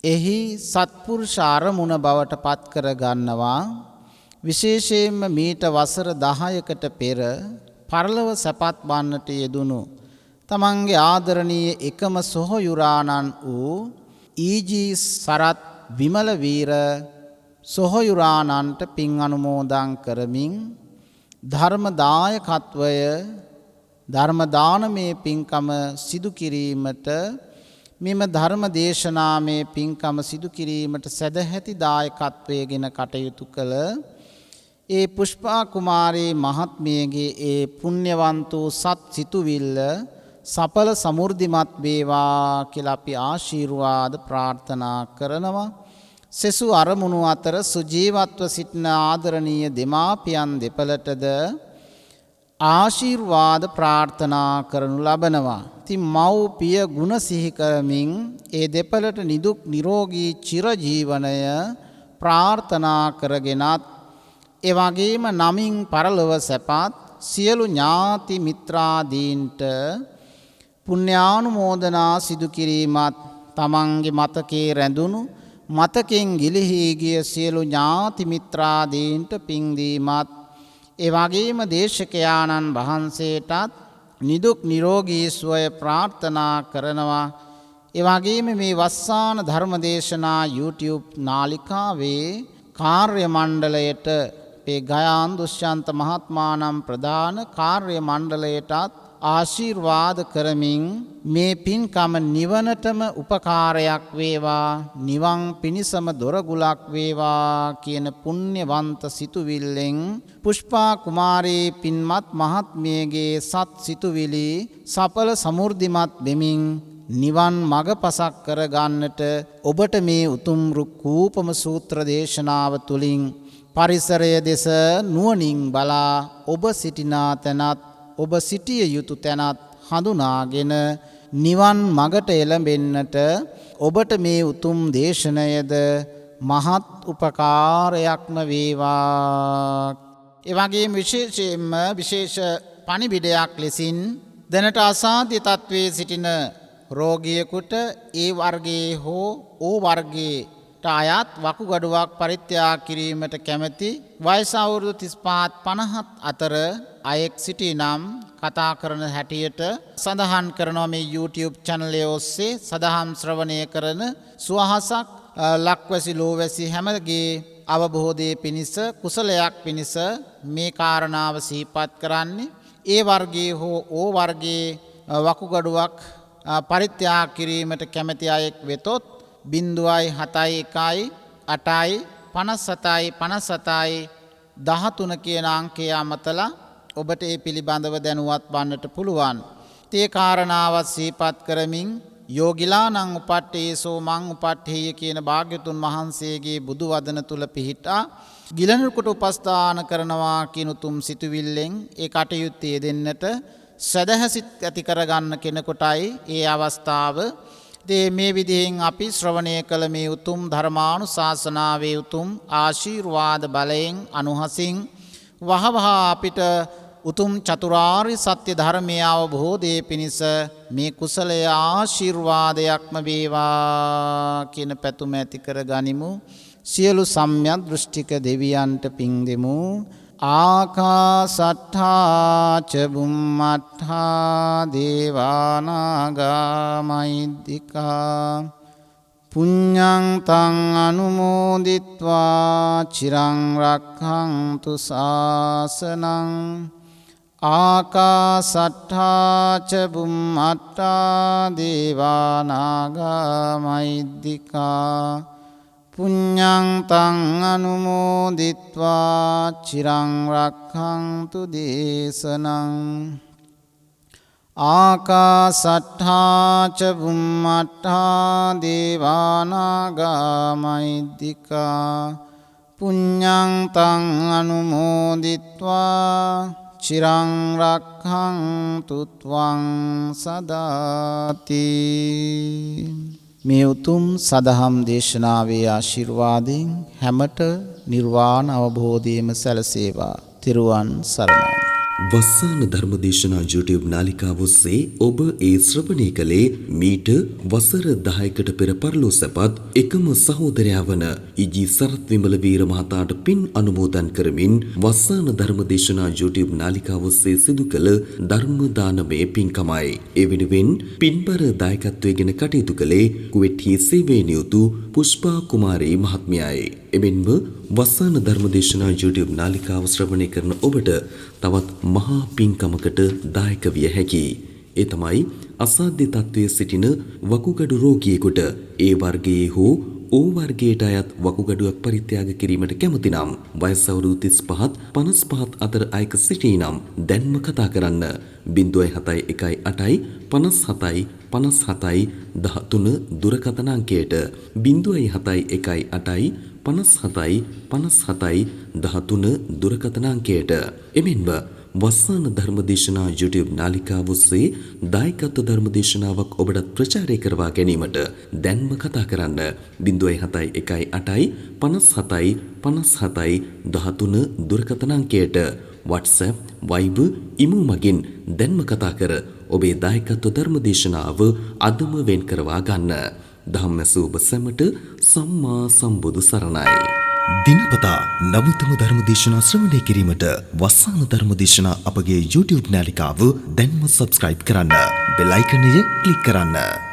එහි සත්පුරුෂ අරමුණ බවට පත් කර ගන්නවා. විශේෂයෙන්ම මීට වසර 10කට පෙර පරලොව සැපත් වන්නට යෙදුණු තමන්ගේ ආදරණීය එකම සොහොයුරාණන් වූ ඊජී සරත් විමල වීර සොහොයුරාණන්ට පින් අනුමෝදන් කරමින් ධර්ම දායකත්වය ධර්ම දානමය පින්කම සිදු කිරීමට මෙම ධර්ම දේශනාමය පින්කම සිදු කිරීමට සදැහැති දායකත්වයේගෙන කටයුතු කළ ඒ පුෂ්පා කුමාරී මහත්මියගේ ඒ පුණ්‍යවන්ත වූ සත් සිතුවිල්ල සඵල සමෘද්ධිමත් වේවා කියලා අපි ආශිර්වාද ප්‍රාර්ථනා කරනවා. සෙසු අරමුණු අතර සුජීවත්ව සිටින ආදරණීය දෙමාපියන් දෙපළටද ආශිර්වාද ප්‍රාර්ථනා කරනු ලබනවා. ඉතින් මව්පිය ගුණ සිහි කරමින් ඒ දෙපළට නිදුක් නිරෝගී චිරජීවනය ප්‍රාර්ථනා කරගෙනත් ඒ වගේම නමින් පරලොව සැපත් සියලු ඥාති මිත්‍රාදීන්ට පුණ්‍යානුමෝදනා සිදු කිරීමත් තමන්ගේ මතකයේ රැඳුණු මතකෙන් ගිලිහි ගිය සියලු ඥාති මිත්‍රාදීන්ට පින් දීමත් ඒ වගේම දේශකයාණන් වහන්සේටත් නිදුක් නිරෝගී සුවය ප්‍රාර්ථනා කරනවා. ඒ වගේම මේ වස්සාන ධර්මදේශනා YouTube නාලිකාවේ කාර්ය මණ්ඩලයට අපේ ගයාන් දුෂ්‍යන්ත මහත්මානම් ප්‍රධාන කාර්ය මණ්ඩලයටත් ආශිර්වාද කරමින් මේ පින්කම නිවනටම උපකාරයක් වේවා නිවන් පිණිසම දොරගුලක් වේවා කියන පුණ්‍යවන්ත සිතුවිල්ලෙන් පුෂ්පා කුමාරී පින්වත් මහත්මියගේ සත් සිතුවිලි සඵල සමෘද්ධිමත් වෙමින් නිවන් මඟ පසක් කර ගන්නට ඔබට මේ උතුම් රුක්කූපම සූත්‍ර දේශනාව තුලින් පරිසරය දෙස නුවණින් බලා ඔබ සිටිනා තැනත් ඔබ සිටිය යුතු තැනත් හඳුනාගෙන නිවන් මඟට එළඹෙන්නට ඔබට මේ උතුම් දේශනයද මහත් උපකාරයක්ම වේවා. ඒ වගේම විශේෂයෙන්ම විශේෂ පණිවිඩයක් ලෙසින් දැනට අසාධ්‍ය තත්වයේ සිටින රෝගියෙකුට ඒ වර්ගයේ හෝ ඕ වර්ගයේ අයත් වකුගඩුවක් පරිත්‍යාග කිරීමට කැමැති වයස අවුරුදු 35 50 අතර අයෙක් සිටිනම් කතා කරන හැටියට සඳහන් කරනවා මේ YouTube channel එක ඔස්සේ සදහම් ශ්‍රවණය කරන සුවහසක් ලක්වැසි ලෝවැසි හැමගේ අවබෝධයේ පිණිස කුසලයක් පිණිස මේ කාරණාව සිහිපත් කරන්නේ. ඒ වර්ගයේ හෝ ඕ වර්ගයේ වකුගඩුවක් පරිත්‍යාග කිරීමට කැමැති අයෙක් වෙතොත් 0.71 8යි 57යි 57යි 13 කියන අංකය අමතලා ඔබට ඒ පිළිබඳව දැනුවත් වන්නට පුළුවන්. ඒ කාරණාවත් සිහිපත් කරමින් යෝගිලානං උපට්ඨේසෝ මං උපට්ඨේය කියන භාග්‍යතුන් වහන්සේගේ බුදු වදන තුල පිහිටා ගිලනුකට උපස්ථාන කරනවා කියන උතුම් සිතුවිල්ලෙන් ඒ කටයුත්තේ දෙන්නට සදහසිත ඇති කරගන්න කෙනෙකුටයි ඒ අවස්ථාව. මේ විදිහෙන් අපි ශ්‍රවණය කළ මේ උතුම් ධර්මානුශාසනාවේ උතුම් ආශිර්වාද බලයෙන් අනුහසින් වහවහ අපිට උතුම් චතුරාර්ය සත්‍ය ධර්මය අවබෝධයේ පිණිස මේ කුසලයේ ආශිර්වාදයක්ම වේවා කියන පැතුම ඇති කර ගනිමු. සියලු සම්‍යක් දෘෂ්ටික දෙවියන්ට පින් දෙමු. ආකාසට්ඨා ච බුම්මට්ඨා දේවානාගා මහිද්దికා පුඤ්ඤං තං අනුමෝදිත්වා චිරං රක්ඛන්තු ශාසනං ආකාසට්ඨා ච බුම්මට්ඨා දේවා නාග මහිද්దికා පුඤ්ඤං තං අනුමෝදිත්වා චිරං රක්ඛන්තු දේශනං ආකාසට්ඨා ච බුම්මට්ඨා දේවා නාග මහිද්దికා පුඤ්ඤං තං අනුමෝදිත්වා චිරං රක්ඛන්තු ත්වං සදාති. මේ උතුම් සදහම් දේශනාවේ ආශිර්වාදයෙන් හැමට නිර්වාණ අවබෝධයම සැලසේවා. තෙරුවන් සරණයි. වස්සාන ධර්මදේශනා YouTube නාලිකාව ඔස්සේ ඔබ ඒ ශ්‍රවණය කළේ මීට වසර 10කට පෙර පරලෝසපත් එකම සහෝදරයා වන ඉජි සරත් විමල වීර මහතාට පින් අනුමෝදන් කරමින් වස්සාන ධර්මදේශනා YouTube නාලිකාව ඔස්සේ සිදු කළ ධර්ම දානමය පින්කමයි. ඒ වෙනුවෙන් පින්බර දායකත්වයෙන් කටයුතු කළේ කුවේට්හි සේවයේ නියුතු පුෂ්පා කුමාරී මහත්මියයි. එමෙන්ම වස්සාන ධර්මදේශනා YouTube නාලිකාව ශ්‍රවණය කරන ඔබට තවත් මහා පින්කමකට දායක විය හැකියි. ඒ තමයි අසාධ්‍ය තත්ත්වයේ සිටින වකුගඩු රෝගියෙකුට ඒ වර්ගයේ හෝ O වර්ගයට අයත් වකුගඩුවක් පරිත්‍යාග කිරීමට කැමති නම් වයස අවුරුදු 35ත් 55ත් අතර අයක සිටිනම් දැන්ම කතා කරන්න 071 57 57 13 දුරකථන අංකයට 071 57 57 13 දුරකථන අංකයට. එමෙන්ම වස්සාන ධර්මදේශනා YouTube නාලිකාව ඔස්සේ දායකත්ව ධර්මදේශනාවක් ඔබට ප්‍රචාරය කරවා ගැනීමට දැන්ම කතා කරන්න 071 57 57 13 දුරකථන අංකයට. WhatsApp, Viber, email මගින් දැන්ම කතා කර ඔබේ දායකත්ව ධර්මදේශනාව අදම වෙන් කරවා ගන්න. ධම්මසූ ඔබ සැමට සම්මා සම්බුදු සරණයි. දිනපතා නවතම ධර්මදේශනා ශ්‍රවණය කිරීමට වස්සාන ධර්මදේශනා අපගේ YouTube නාලිකාව දැන්ම subscribe කරන්න. බෙල් අයිකනය ක්ලික් කරන්න.